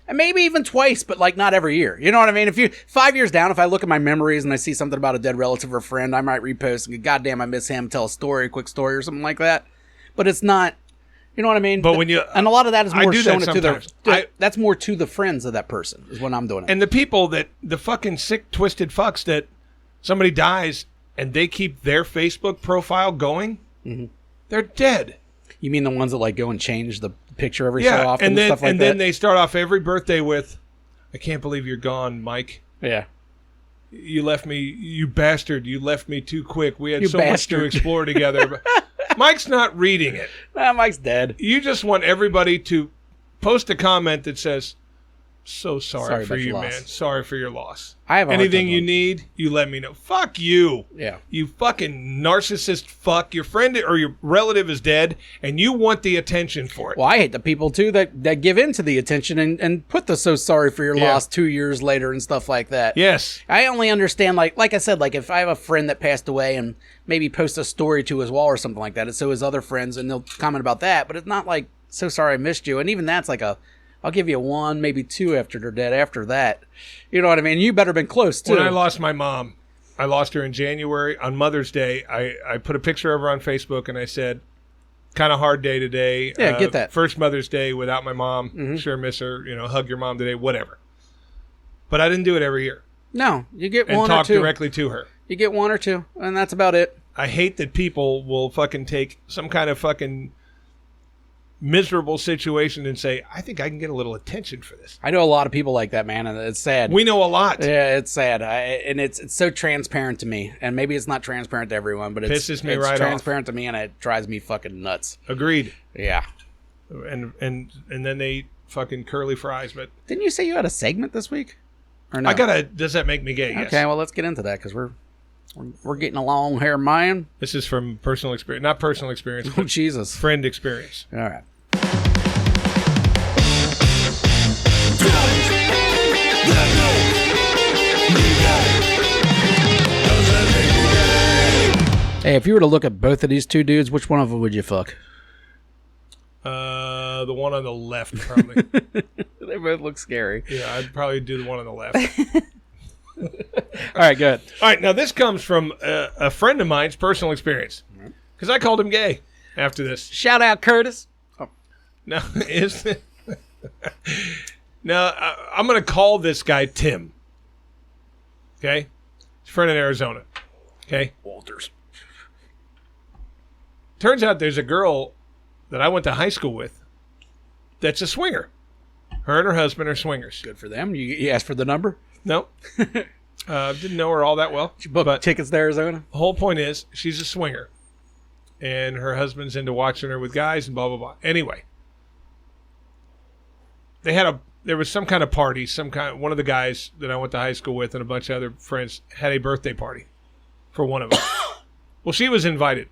And maybe even twice, but like not every year. You know what I mean? 5 years down, if I look at my memories and I see something about a dead relative or friend, I might repost and go, God damn, I miss him, tell a quick story or something like that. But it's not, you know what I mean? But and a lot of that is more showing it to that's more to the friends of that person is when I'm doing it. And the people the fucking sick, twisted fucks that somebody dies and they keep their Facebook profile going, they're dead. You mean the ones that like go and change the picture every so often and then, stuff like and that? then they start off every birthday with, I can't believe you're gone, Mike. Yeah. You left me, you bastard. You left me too quick. We had You so bastard. much to explore together. But Mike's not reading it. Nah, Mike's dead. You just want everybody to post a comment that says, so sorry for you, man. Sorry for your loss. I have anything you need, you let me know. Fuck you. Yeah. You fucking narcissist fuck. Your friend or your relative is dead, and you want the attention for it. Well, I hate the people, too, that give in to the attention and put the so sorry for your loss 2 years later and stuff like that. Yes. I only understand, like I said, like if I have a friend that passed away and maybe post a story to his wall or something like that, it's so his other friends, and they'll comment about that, but it's not like, so sorry I missed you. And even that's like I'll give you 1, maybe 2 after they're dead after that. You know what I mean? You better been close, too. When I lost my mom, I lost her in January. On Mother's Day, I put a picture of her on Facebook, and I said, kind of hard day today. Yeah, get that. First Mother's Day without my mom. Sure miss her. Hug your mom today, whatever. But I didn't do it every year. No, you get and one or two. And talk directly to her. You get 1 or 2, and that's about it. I hate that people will fucking take some kind of fucking miserable situation and say, I think I can get a little attention for this. I know a lot of people like that, man, and it's sad. We know a lot. Yeah, it's sad. And it's so transparent to me. And maybe it's not transparent to everyone, but it's transparent to me, and it drives me fucking nuts. Agreed. Yeah. And then they fucking curly fries, but didn't you say you had a segment this week? Or no? Does that make me gay? Yes. Okay, well, let's get into that, because we're getting along here, man. This is from personal experience. Not personal experience, but Jesus. Friend experience. All right. Hey, if you were to look at both of these two dudes, which one of them would you fuck? The one on the left, probably. They both look scary. Yeah, I'd probably do the one on the left. All right, go ahead. All right, now this comes from a friend of mine's personal experience. Because I called him gay after this. Shout out, Curtis. Oh. No, now, I'm going to call this guy Tim. Okay? He's a friend in Arizona. Okay? Walters. Turns out there's a girl that I went to high school with that's a swinger. Her and her husband are swingers. Good for them. You asked for the number? No. Didn't know her all that well. Did you book tickets to Arizona? The whole point is she's a swinger. And her husband's into watching her with guys and blah, blah, blah. Anyway. There was some kind of party. One of the guys that I went to high school with and a bunch of other friends had a birthday party for one of them. Well, she was invited.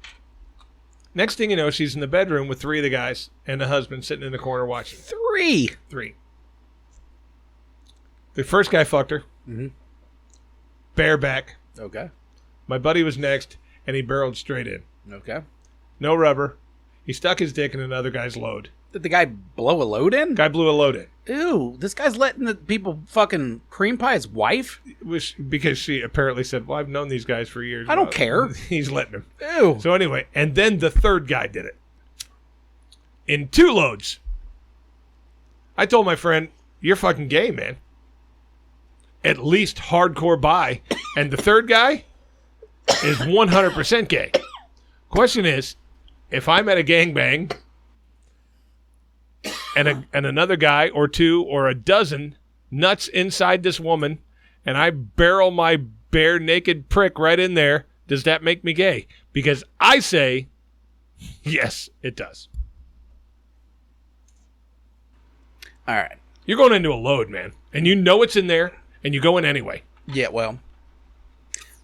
Next thing you know, she's in the bedroom with 3 of the guys and the husband sitting in the corner watching. 3? 3. The first guy fucked her. Mm-hmm. Bareback. Okay. My buddy was next, and he barreled straight in. Okay. No rubber. He stuck his dick in another guy's load. Did the guy blow a load in? Guy blew a load in. Ew, this guy's letting the people fucking cream pie his wife? Because she apparently said, well, I've known these guys for years. I don't care. He's letting him. Ew. So anyway, and then the third guy did it. In 2 loads. I told my friend, you're fucking gay, man. At least hardcore bi. And the third guy is 100% gay. Question is, if I'm at a gangbang and another guy or 2 or a dozen nuts inside this woman and I barrel my bare naked prick right in there, does that make me gay? Because I say, yes, it does. All right. You're going into a load, man. And you know it's in there, and you go in anyway. Yeah, well,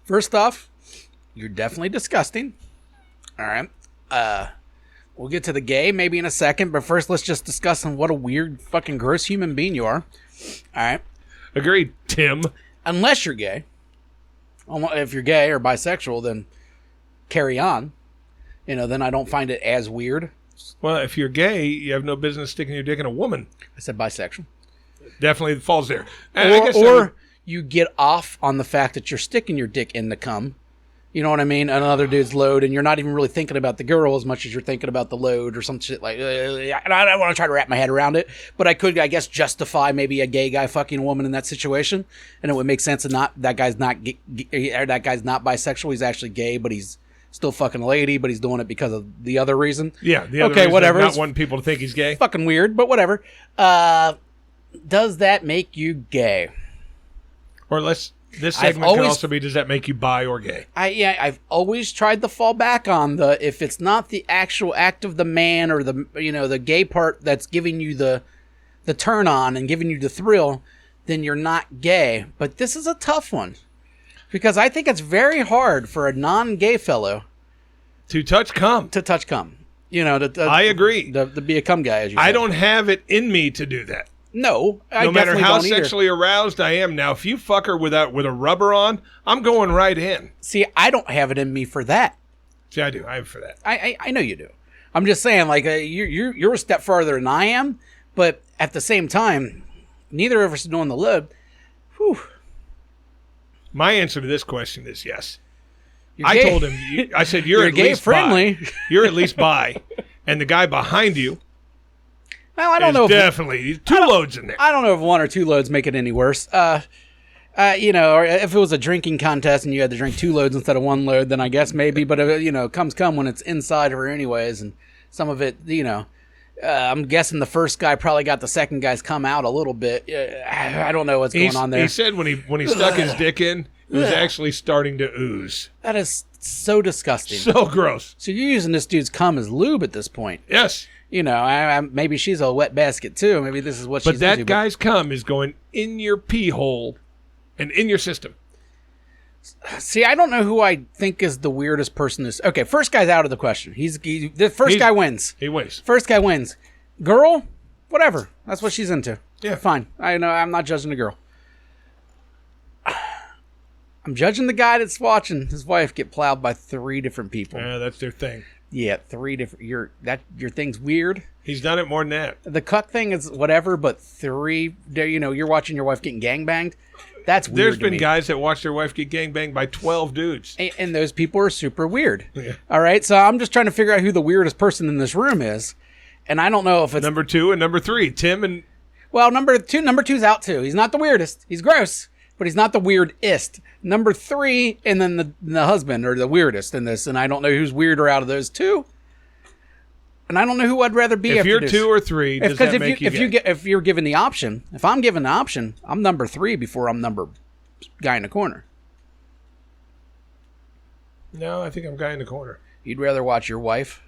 first off, you're definitely disgusting. All right. We'll get to the gay maybe in a second, but first let's just discuss on what a weird fucking gross human being you are. All right. Agreed, Tim. Unless you're gay. If you're gay or bisexual, then carry on. then I don't find it as weird. Well, if you're gay, you have no business sticking your dick in a woman. I said bisexual. Definitely falls there. And Or you get off on the fact that you're sticking your dick in the cum. You know what I mean? Another dude's load, and you're not even really thinking about the girl as much as you're thinking about the load or some shit like. And I don't want to try to wrap my head around it, but I could, I guess, justify maybe a gay guy fucking a woman in that situation, and it would make sense. And that guy's not bisexual. He's actually gay, but he's still fucking a lady, but he's doing it because of the other reason. Yeah. The other reason whatever. Not wanting people to think he's gay. Fucking weird, but whatever. Does that make you gay? Or this segment could also be, does that make you bi or gay? I've always tried to fall back on if it's not the actual act of the man or the gay part that's giving you the turn on and giving you the thrill, then you're not gay. But this is a tough one because I think it's very hard for a non-gay fellow to touch cum. I agree. To be a cum guy, as you said. I don't have it in me to do that. No, no matter how sexually aroused I am. Now, if you fuck her with a rubber on, I'm going right in. See, I don't have it in me for that. See, I do. I have for that. I know you do. I'm just saying, like, you're a step farther than I am, but at the same time, neither of us is doing the lib. Whew. My answer to this question is yes. I told him, I said, you're at gay least friendly. bi. You're at least bi. And the guy behind you, well, I don't know. Definitely two loads in there. I don't know if one or two loads make it any worse. Or if it was a drinking contest and you had to drink 2 loads instead of 1 load, then I guess maybe. But comes when it's inside her anyways, and some of it, I'm guessing the first guy probably got the second guy's come out a little bit. I don't know what's going on there. He said when he stuck his dick in, it was actually starting to ooze. That is so disgusting. So gross. So you're using this dude's cum as lube at this point. Yes. Maybe she's a wet basket too. Maybe this is what she's into. But that guy's cum is going in your pee hole and in your system. See, I don't know who I think is the weirdest person. Okay, first guy's out of the question. The first guy wins. He wins. First guy wins. Girl, whatever. That's what she's into. Yeah. Fine. I know. I'm not judging the girl. I'm judging the guy that's watching his wife get plowed by 3 different people. Yeah, that's their thing. Yeah, 3 different. Your thing's weird. He's done it more than that. The cuck thing is whatever, but 3. You're watching your wife getting gangbanged. That's weird. There's been guys that watch their wife get gangbanged by 12 dudes, and those people are super weird. Yeah. All right, so I'm just trying to figure out who the weirdest person in this room is, and I don't know if it's number 2 and number 3, Tim and. Well, number two's out too. He's not the weirdest. He's gross, but he's not the weirdest. Number 3, and then the husband are the weirdest in this, and I don't know who's weirder out of those 2. And I don't know who I'd rather be. If you're 2 or 3, does that make you gay? If you're given the option, if I'm given the option, I'm number 3 before I'm number guy in the corner. No, I think I'm guy in the corner. You'd rather watch your wife?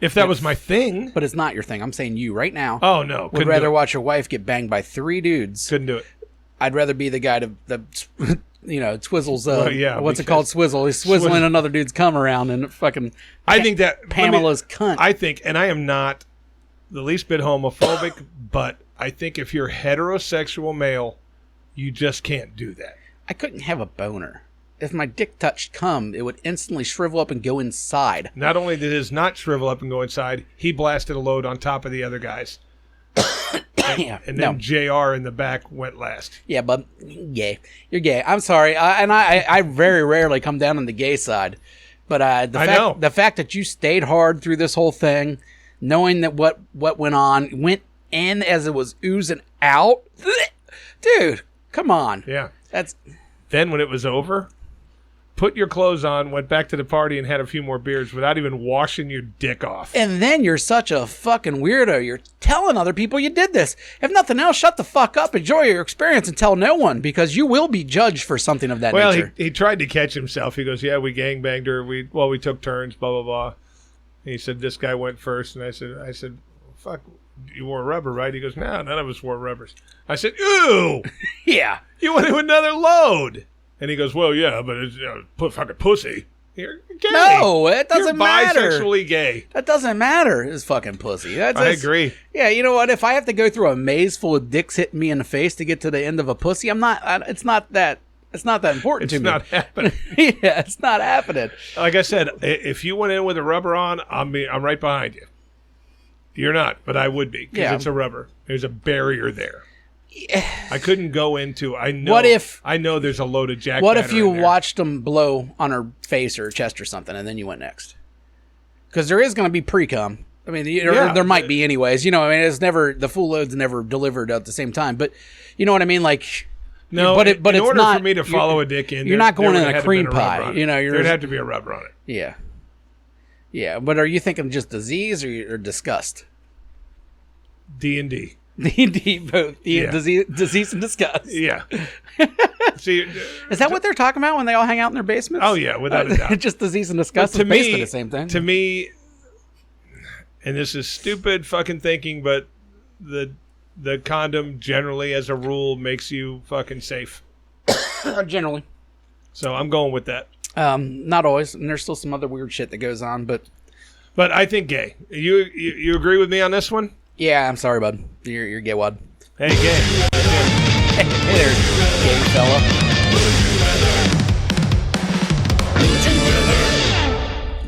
If that was my thing. But it's not your thing. I'm saying you right now. Oh, no. Would rather watch your wife get banged by 3 dudes. Couldn't do it. I'd rather be the guy that twizzles. What's it called? Swizzle. He's swizzling another dude's cum around and fucking. I think that Pamela's cunt. I think, and I am not the least bit homophobic, but I think if you're heterosexual male, you just can't do that. I couldn't have a boner. If my dick touched cum, it would instantly shrivel up and go inside. Not only did his not shrivel up and go inside, he blasted a load on top of the other guys. And then JR in the back went last. Yeah, but gay. You're gay. I'm sorry. I very rarely come down on the gay side. But the fact that you stayed hard through this whole thing, knowing that what went on, went in as it was oozing out. Dude, come on. Yeah. Then when it was over, put your clothes on, went back to the party, and had a few more beers without even washing your dick off. And then you're such a fucking weirdo. You're telling other people you did this. If nothing else, shut the fuck up, enjoy your experience, and tell no one, because you will be judged for something of that nature. Well, he tried to catch himself. He goes, yeah, we gangbanged her. We took turns, blah, blah, blah. And he said, this guy went first. And I said, fuck, you wore rubber, right? He goes, no, none of us wore rubbers. I said, ooh. Yeah. You went to another load. And he goes, well, yeah, but it's fucking pussy. You're gay. No, it doesn't matter. You're bisexually gay. That doesn't matter. It's fucking pussy. I agree. Yeah, you know what? If I have to go through a maze full of dicks hitting me in the face to get to the end of a pussy, I'm not. It's not that. It's not that important It's to me. not happening. Yeah, it's not happening. Like I said, if you went in with a rubber on, I'm right behind you. You're not, but I would be because it's a rubber. There's a barrier there. Yeah. I couldn't go into. I know. I know there's a load of Jack. What if you watched them blow on her face or her chest or something, and then you went next? Because there is going to be pre-cum. I mean, there might be anyways. I mean, it's never the full load's never delivered at the same time. But you know what I mean, like. No, but in it's order not, for me to follow a dick in, you're not going in a cream pie. There'd have to be a rubber on it. Yeah. Yeah, but are you thinking just disease or disgust? D&D. D&D, both. Disease and disgust. Yeah. See, is that what they're talking about when they all hang out in their basements? Oh, yeah, without a doubt. Just disease and disgust is basically the same thing. To me, and this is stupid fucking thinking, but the condom generally, as a rule, makes you fucking safe. Generally. So I'm going with that. Not always, and there's still some other weird shit that goes on, but I think gay. You agree with me on this one? Yeah, I'm sorry, bud. You're gay wad. Hey, gay. Hey there, gay fella.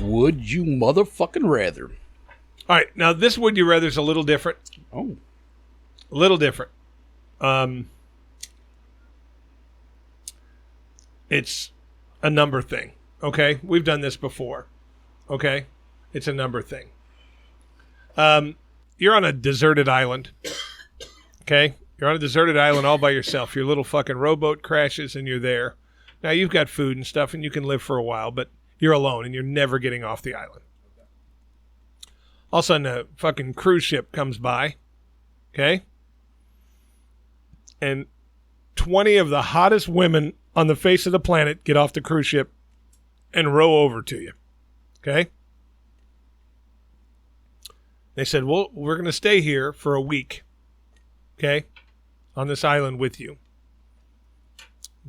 Would you motherfucking rather? All right, now this would you rather is a little different. Oh. A little different. It's a number thing, okay? We've done this before, okay? It's a number thing. You're on a deserted island, okay? You're on a deserted island all by yourself. Your little fucking rowboat crashes and you're there. Now, you've got food and stuff and you can live for a while, but you're alone and you're never getting off the island. All of a sudden, a fucking cruise ship comes by, okay? And 20 of the hottest women on the face of the planet get off the cruise ship and row over to you. Okay? They said, well, we're going to stay here for a week. Okay? On this island with you.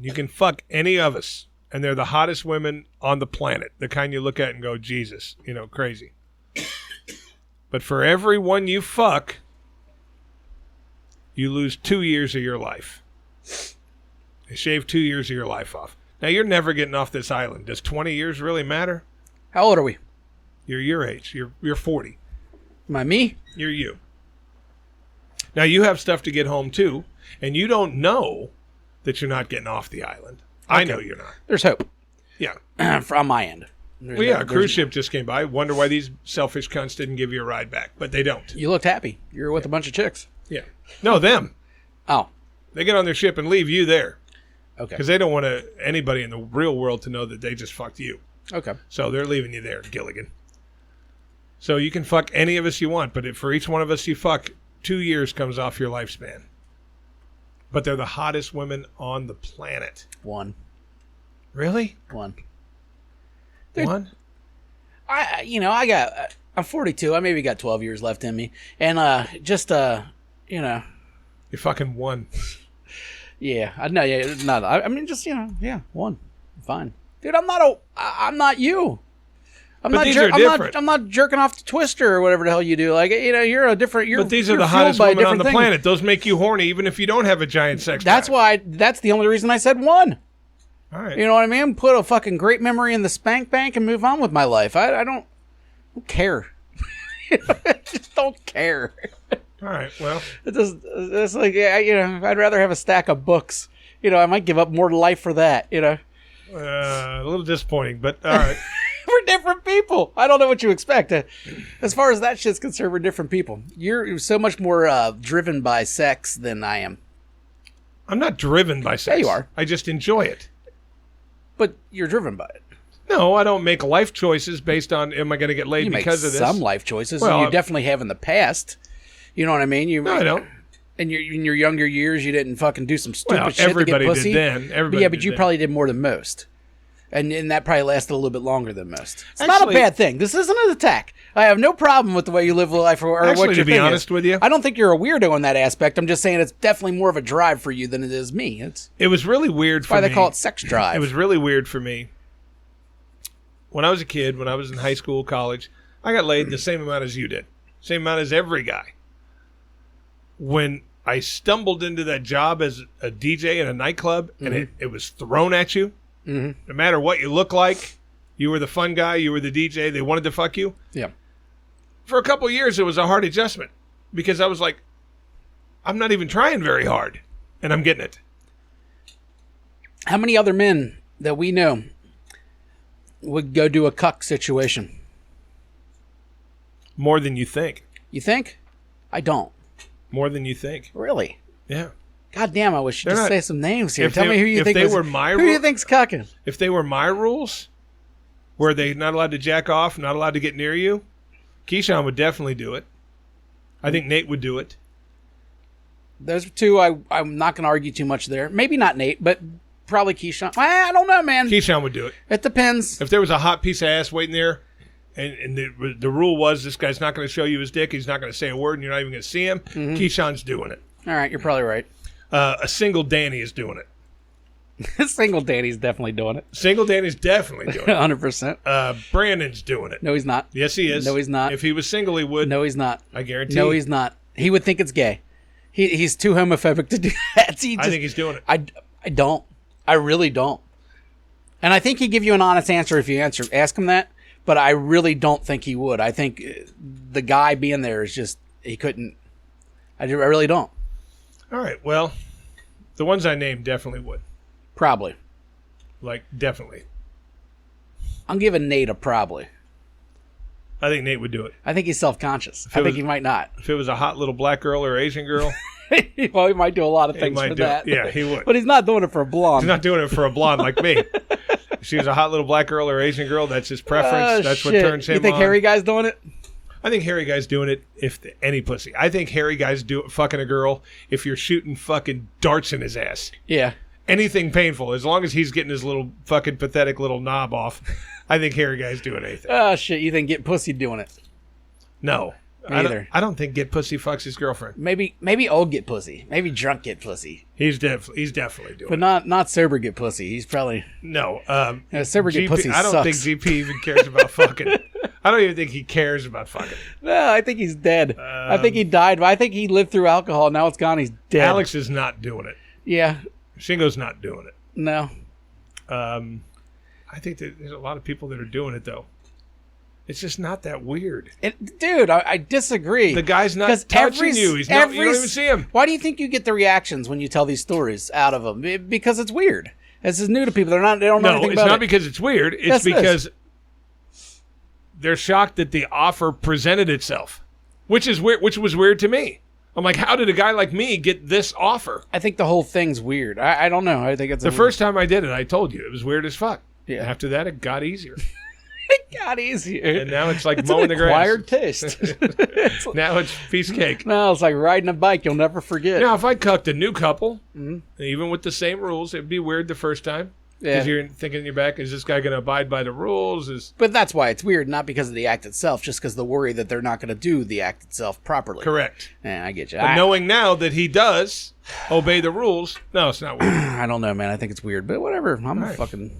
You can fuck any of us. And they're the hottest women on the planet. The kind you look at and go, Jesus, crazy. But for every one you fuck, you lose 2 years of your life. They shave 2 years of your life off. Now, you're never getting off this island. Does 20 years really matter? How old are we? You're your age. You're 40. Am I me? You're you. Now, you have stuff to get home, too, and you don't know that you're not getting off the island. Okay. I know you're not. There's hope. Yeah. From my end. A cruise ship just came by. Wonder why these selfish cunts didn't give you a ride back, but they don't. You looked happy. You were with a bunch of chicks. Yeah. No, them. Oh. They get on their ship and leave you there. Okay. Because they don't want anybody in the real world to know that they just fucked you. Okay. So they're leaving you there, Gilligan. So you can fuck any of us you want, but for each one of us you fuck, 2 years comes off your lifespan. But they're the hottest women on the planet. 1. Really? 1. Dude, 1? I'm 42. I maybe got 12 years left in me. And You're fucking 1. Yeah, I know. Yeah, not. I mean, just 1. Fine, dude. I'm not you. I'm not jerking off to Twister or whatever the hell you do. Like, you're a different. But these are the hottest women on the planet. Those make you horny, even if you don't have a giant sex drive. That's the only reason I said 1. All right. You know what I mean? Put a fucking great memory in the spank bank and move on with my life. I don't care. I just don't care. All right. Well, it's like, I'd rather have a stack of books. I might give up more life for that. A little disappointing, but all right. We're different people. I don't know what you expect. As far as that shit's concerned, we're different people. You're so much more driven by sex than I am. I'm not driven by sex. Yeah, you are. I just enjoy it. But you're driven by it. No, I don't make life choices based on am I going to get laid because of this. Some life choices. Well, and you definitely have in the past. You know what I mean? No, I don't. In your younger years, you didn't fucking do some stupid shit to get pussy. Everybody did then. But you probably did more than most. And that probably lasted a little bit longer than most. It's not a bad thing. This isn't an attack. I have no problem with the way you live life or what you're to be honest with you, I don't think you're a weirdo in that aspect. I'm just saying it's definitely more of a drive for you than it is me. It was really weird for me. That's why they call it sex drive. It was really weird for me. When I was a kid, when I was in high school, college, I got laid the same amount as you did. Same amount as every guy. When I stumbled into that job as a DJ in a nightclub, and it was thrown at you. No matter what you look like, you were the fun guy, you were the DJ, they wanted to fuck you. Yeah. For a couple of years, it was a hard adjustment because I was like, I'm not even trying very hard, and I'm getting it. How many other men that we know would go do a cuck situation? More than you think. You think? I don't. More than you think. Really? Yeah. God damn, I wish you'd just say some names here. If Tell they- me who you if think they is, were my who you think's cucking. If they were my rules, were they not allowed to jack off, not allowed to get near you, Keyshawn would definitely do it. I think Nate would do it. Those two, I'm not going to argue too much there. Maybe not Nate, but probably Keyshawn. I don't know, man. Keyshawn would do it. It depends. If there was a hot piece of ass waiting there, and the rule was this guy's not going to show you his dick, he's not going to say a word, and you're not even going to see him, Keyshawn's doing it. All right, you're probably right. A single Danny is doing it. Single Danny's definitely doing it. Single Danny's definitely doing it. 100%. Brandon's doing it. No, he's not. Yes, he is. No, he's not. If he was single, he would. No, he's not. I guarantee. No, he's not. He would think it's gay. He's too homophobic to do that. I think he's doing it. I don't. I really don't. And I think he'd give you an honest answer if you ask him that. But I really don't think he would. I think the guy being there is just, he couldn't. I really don't. All right. Well, the ones I named definitely would. Probably. Like, definitely. I'm giving Nate a probably. I think Nate would do it. I think he's self-conscious. I think he might not. If it was a hot little black girl or Asian girl. Well, he might do a lot of things for that. Yeah, he would. But he's not doing it for a blonde. He's not doing it for a blonde like me. If she was a hot little black girl or Asian girl, that's his preference. That's what turns him on. You think hairy guy's doing it? I think hairy guy's doing it any pussy. I think hairy guy's fucking a girl if you're shooting fucking darts in his ass. Yeah. Anything painful, as long as he's getting his little fucking pathetic little knob off, I think hairy guy's doing anything. Oh, shit. You think get pussy doing it? No. Either. I don't think get pussy fucks his girlfriend. Maybe old get pussy. Maybe drunk get pussy. He's definitely doing but it. not sober get pussy. He's probably... No. Sober get pussy I don't sucks. think GP even cares about fucking. I don't even think he cares about fucking. No, I think he's dead. I think he died. But I think he lived through alcohol. Now it's gone. He's dead. Alex is not doing it. Yeah. Shingo's not doing it. No. I think that there's a lot of people that are doing it, though. It's just not that weird. Dude, I disagree. The guy's not touching you. You don't even see him. Why do you think you get the reactions when you tell these stories out of them? Because it's weird. This is new to people. They don't know anything about it. No, it's not because it's weird. It's because they're shocked that the offer presented itself, which is weird. Which was weird to me. I'm like, how did a guy like me get this offer? I think the whole thing's weird. I don't know. I think it's the first time I did it. I told you it was weird as fuck. Yeah. After that, it got easier. It got easier. And now it's like it's mowing the grass. Acquired taste. Now it's piece of cake. No, it's like riding a bike you'll never forget. Now, if I cucked a new couple, even with the same rules, it'd be weird the first time. Because you're thinking in your back, is this guy going to abide by the rules? But that's why it's weird, not because of the act itself, just because the worry that they're not going to do the act itself properly. Correct. Yeah, I get you. But knowing now that he does obey the rules, no, it's not weird. I don't know, man. I think it's weird, but whatever. I'm right. fucking...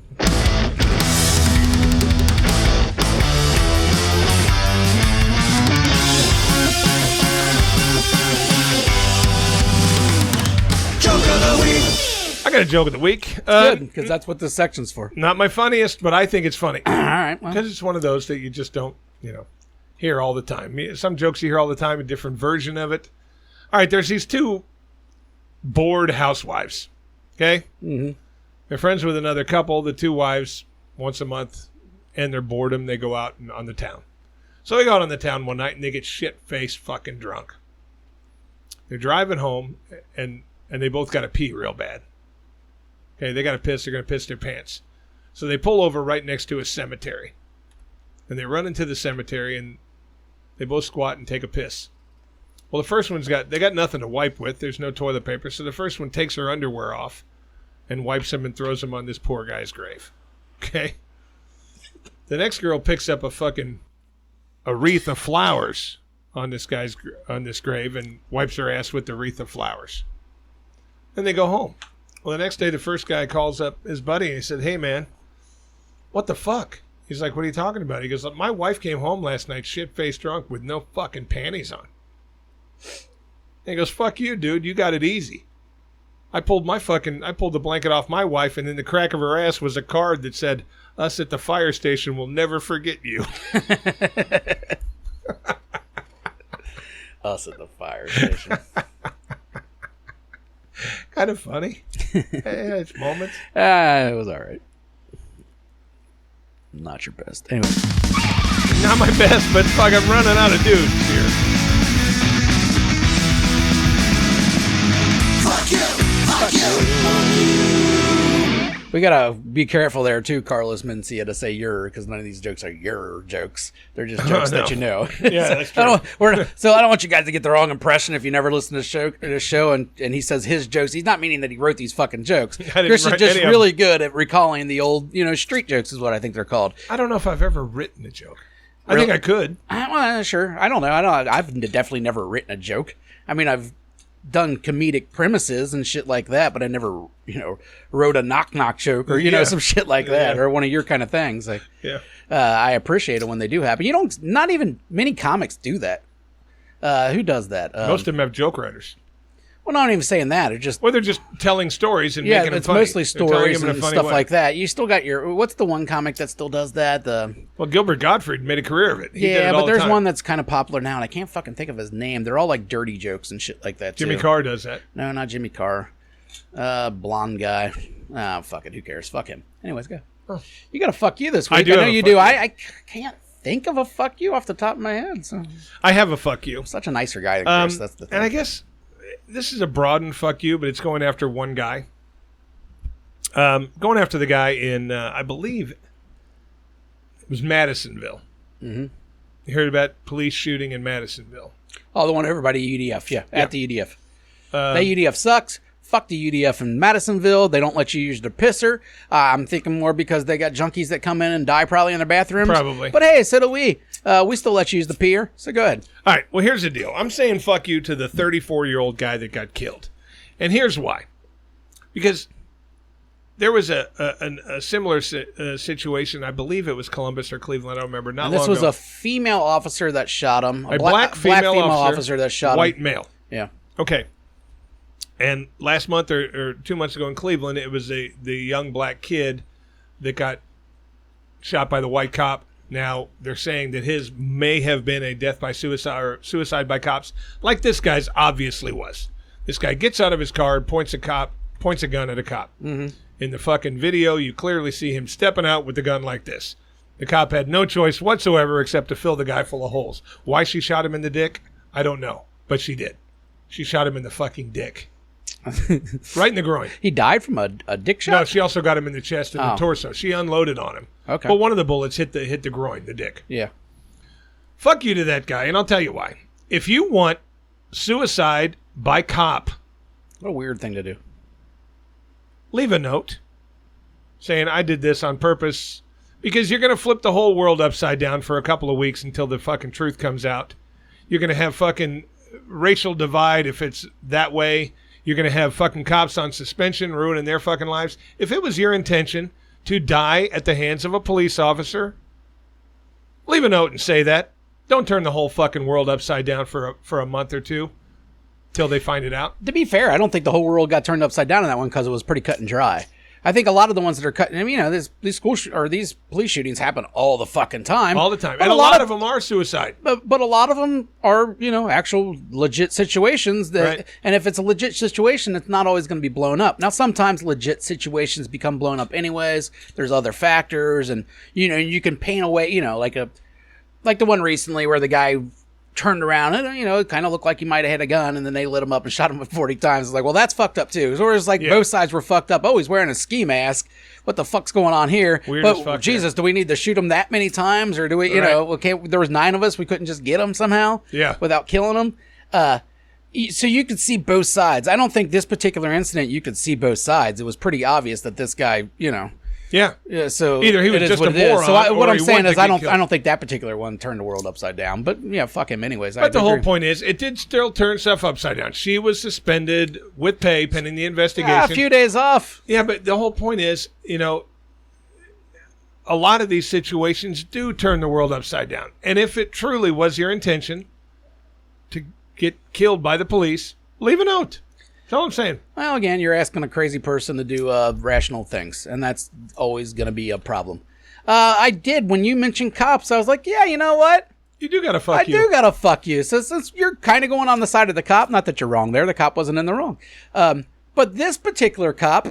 I got a joke of the week. Good, because that's what this section's for. Not my funniest, but I think it's funny. All right. Well. Because it's one of those that you just don't, hear all the time. Some jokes you hear all the time, a different version of it. All right, there's these two bored housewives, okay? Mm-hmm. They're friends with another couple. The two wives, once a month, end their boredom, they go out on the town. So they go out on the town one night, and they get shit-faced fucking drunk. They're driving home, and they both got to pee real bad. Okay, they got to piss. They're going to piss their pants. So they pull over right next to a cemetery. And they run into the cemetery, and they both squat and take a piss. Well, the first one's got nothing to wipe with. There's no toilet paper. So the first one takes her underwear off and wipes them and throws them on this poor guy's grave. Okay? The next girl picks up a wreath of flowers on this grave and wipes her ass with the wreath of flowers. Then they go home. Well, the next day, the first guy calls up his buddy and he said, "Hey, man, what the fuck?" He's like, "What are you talking about?" He goes, "My wife came home last night shit-faced drunk with no fucking panties on." And he goes, fuck you, dude. You got it easy. I pulled the blanket off my wife, and in the crack of her ass was a card that said, us at the fire station will never forget you. Us at the fire station. Kind of funny. Yeah, it's moments. It was all right. Not your best. Anyway. Not my best, but fuck, I'm running out of dudes here. Fuck you! Fuck you! We gotta be careful there too, Carlos Mencia, to say "your" because none of these jokes are your jokes. They're just jokes that you know. Yeah, that's true. I don't want you guys to get the wrong impression if you never listen to the show and he says his jokes. He's not meaning that he wrote these fucking jokes. Chris is just really good at recalling the old, street jokes is what I think they're called. I don't know if I've ever written a joke. I think I could. Well, sure. I don't know. I've definitely never written a joke. I mean, I've done comedic premises and shit like that, but I never, wrote a knock joke or, some shit like that or one of your kind of things. Like, I appreciate it when they do happen. Not even many comics do that. Who does that? Most of them have joke writers. Well, not even saying that. It's just... Well, they're just telling stories and making them funny. It's mostly stories and stuff like that. You still got what's the one comic that still does that? Well, Gilbert Gottfried made a career of it. He did it all but there's the time. one that's kind of popular now, and I can't fucking think of his name. They're all like dirty jokes and shit like that, Jimmy Carr does that. No, not Jimmy Carr. Blonde guy. Fuck it. Who cares? Fuck him. Anyways, go. Oh. You got a fuck you this week. I know you do. I can't think of a fuck you off the top of my head. So I have a fuck you. I'm such a nicer guy than Chris. That's the thing. And I guess... this is a broadened fuck you, but it's going after one guy. Going after the guy in, I believe, it was Madisonville. Mm-hmm. You heard about police shooting in Madisonville? Oh, the one everybody UDF, at the UDF. That UDF sucks. Fuck the UDF in Madisonville. They don't let you use their pisser. I'm thinking more because they got junkies that come in and die probably in their bathrooms. Probably. But hey, so do we. We still let you use the pier, so go ahead. All right, well, here's the deal. I'm saying fuck you to the 34-year-old guy that got killed. And here's why. Because there was a similar situation. I believe it was Columbus or Cleveland. I don't remember. Not long ago. This was a female officer that shot him. A black female officer that shot him. White male. Yeah. Okay. And last month or 2 months ago in Cleveland, it was the young black kid that got shot by the white cop. Now, they're saying that his may have been a death by suicide or suicide by cops, like this guy's obviously was. This guy gets out of his car and points a gun at a cop. Mm-hmm. In the fucking video, you clearly see him stepping out with the gun like this. The cop had no choice whatsoever except to fill the guy full of holes. Why she shot him in the dick, I don't know, but she did. She shot him in the fucking dick. Right in the groin. He died from a dick shot? No, she also got him in the chest and the torso. She unloaded on him. Okay. But one of the bullets hit the groin, the dick. Yeah. Fuck you to that guy, and I'll tell you why. If you want suicide by cop... What a weird thing to do. Leave a note saying, I did this on purpose, because you're going to flip the whole world upside down for a couple of weeks until the fucking truth comes out. You're going to have fucking racial divide if it's that way. You're going to have fucking cops on suspension ruining their fucking lives. If it was your intention to die at the hands of a police officer, leave a note and say that. Don't turn the whole fucking world upside down for a month or two till they find it out. To be fair, I don't think the whole world got turned upside down on that one because it was pretty cut and dry. I think a lot of the ones that are cutting, these these police shootings happen all the fucking time. All the time. And a lot of them are suicide. But a lot of them are, actual legit situations that, right. And if it's a legit situation, it's not always going to be blown up. Now, sometimes legit situations become blown up anyways. There's other factors and, you can paint away, like the one recently where the guy turned around and, it kind of looked like he might have had a gun and then they lit him up and shot him 40 times. It's like, well, that's fucked up too. So it's like both sides were fucked up. Oh, he's wearing a ski mask. What the fuck's going on here? Weird but as fuck, Jesus, do we need to shoot him that many times? Or do we, okay, there was 9 of us. We couldn't just get him somehow without killing him. So you could see both sides. I don't think this particular incident, you could see both sides. It was pretty obvious that this guy, Yeah. So either he was just a moron. So what I'm saying is, I don't think that particular one turned the world upside down. But fuck him anyways. But the whole point is, it did still turn stuff upside down. She was suspended with pay pending the investigation. A few days off. Yeah, but the whole point is, a lot of these situations do turn the world upside down. And if it truly was your intention to get killed by the police, leave a note. That's all I'm saying. Well, again, you're asking a crazy person to do rational things, and that's always going to be a problem. I did, when you mentioned cops, I was like, yeah, you know what? You do gotta fuck you. I do gotta fuck you. So since you're kind of going on the side of the cop, not that you're wrong there, the cop wasn't in the wrong. But this particular cop,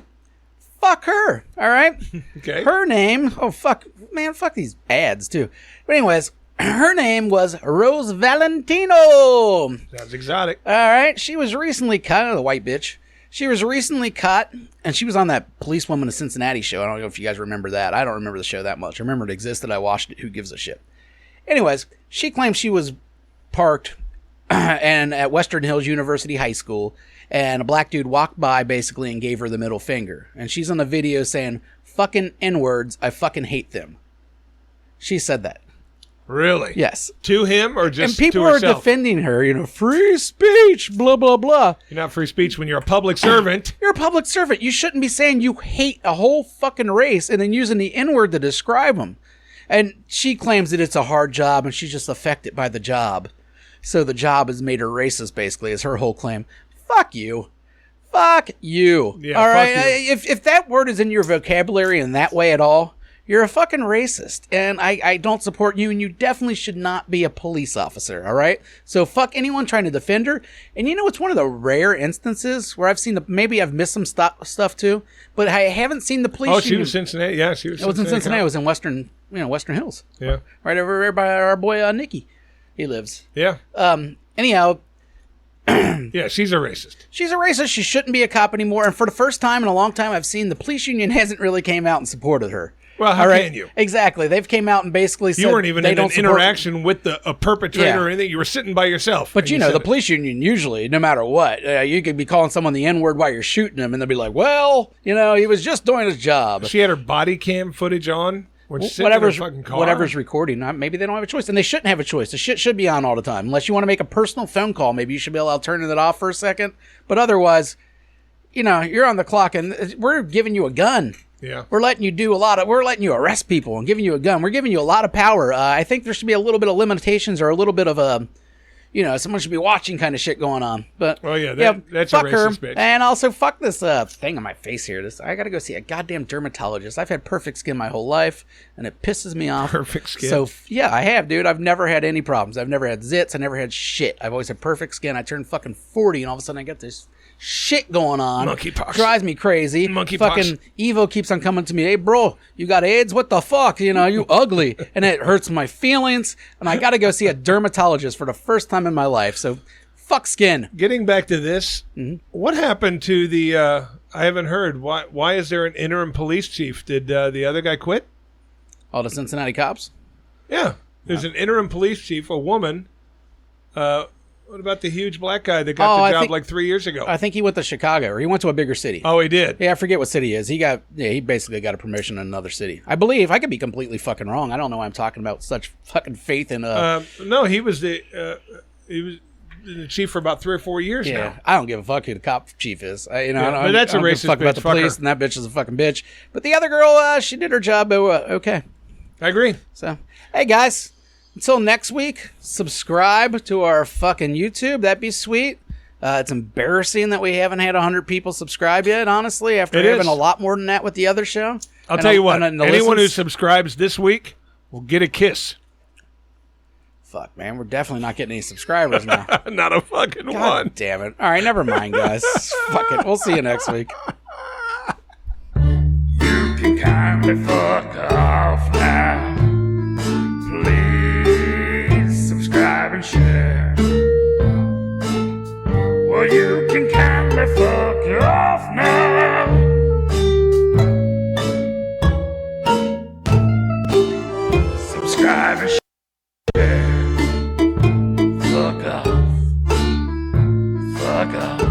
fuck her, all right? Okay. Her name, oh, fuck, man, fuck these ads, too. But anyways, her name was Rose Valentino. Sounds exotic. All right, she was recently caught, the white bitch. She was recently caught, and she was on that Policewoman of Cincinnati show. I don't know if you guys remember that. I don't remember the show that much. I remember it existed. I watched it. Who gives a shit? Anyways, she claimed she was parked and at Western Hills University High School, and a black dude walked by basically and gave her the middle finger. And she's on the video saying, fucking N-words, I fucking hate them. She said that. Really? Yes. To him or just and people to are herself? defending her, free speech, blah, blah, blah. You're not free speech when you're a public servant. You're a public servant. You shouldn't be saying you hate a whole fucking race and then using the N-word to describe them. And she claims that it's a hard job and she's just affected by the job. So the job has made her racist, basically, is her whole claim. Fuck you. Fuck you. Yeah, all fuck right? you. If that word is in your vocabulary in that way at all, you're a fucking racist. And I don't support you, and you definitely should not be a police officer, all right? So fuck anyone trying to defend her. And you know, it's one of the rare instances where I've seen maybe I've missed some stuff too, but I haven't seen the police. Oh, she was Cincinnati. Yeah, she was. It was in Cincinnati. It was in Western Hills. Yeah. Right over there by our boy Nicky. He lives. Yeah. Anyhow, Yeah, she's a racist. she's a racist. She shouldn't be a cop anymore. And for the first time in a long time, I've seen the police union hasn't really came out and supported her. Well, how All right? can you? Exactly. They've came out and basically said You weren't even they in an don't support- interaction with a perpetrator Yeah. or anything. You were sitting by yourself. But and you know, said the it. police union usually, no matter what, you could be calling someone the N-word while you're shooting them, and they'll be like, well, he was just doing his job. She had her body cam footage on when she's sitting in her fucking car. Whatever's recording. Maybe they don't have a choice, and they shouldn't have a choice. The shit should be on all the time. Unless you want to make a personal phone call, maybe you should be able to turn it off for a second. But otherwise, you're on the clock, and we're giving you a gun. Yeah. We're letting you we're letting you arrest people and giving you a gun. We're giving you a lot of power. I think there should be a little bit of limitations or a little bit of someone should be watching kind of shit going on. But Well, yeah, that's fuck a her. racist bitch. And also fuck this thing on my face here. I gotta go see a goddamn dermatologist. I've had perfect skin my whole life, and it pisses me off. Perfect skin? So yeah, I have, dude. I've never had any problems. I've never had zits. I never had shit. I've always had perfect skin. I turned fucking 40, and all of a sudden I got this shit going on. Monkeypox. Drives me crazy. Monkeypox. Fucking Evo keeps on coming to me. Hey, bro, you got AIDS? What the fuck? You ugly. And it hurts my feelings. And I got to go see a dermatologist for the first time in my life. So fuck skin. Getting back to this, what happened to the? I haven't heard. Why is there an interim police chief? Did the other guy quit? All the Cincinnati cops? Yeah, there's an interim police chief, a woman. What about the huge black guy that got the job like 3 years ago? I think he went to Chicago, or he went to a bigger city. Oh, he did? Yeah, I forget what city he is. He basically got a promotion in another city. I believe. I could be completely fucking wrong. I don't know why I'm talking about such fucking faith in No, he was the chief for about 3 or 4 years now. I don't give a fuck who the cop chief is. but that's I a don't give racist fuck about bitch. the Fuck police, her. and that bitch is a fucking bitch. But the other girl, she did her job. Okay. I agree. So, hey guys, until next week, subscribe to our fucking YouTube. That'd be sweet. It's embarrassing that we haven't had 100 people subscribe yet, honestly, after It having is. a lot more than that with the other show. I'll tell you what. and the Anyone who listens- subscribes this week will get a kiss. Fuck, man, we're definitely not getting any subscribers now. Not a fucking God one. damn it. All right, never mind, guys. Fuck it. We'll see you next week. You can kindly fuck off now. Please subscribe and share. Well, you can kindly fuck off now. Subscribe and share. Fuck off. Fuck off.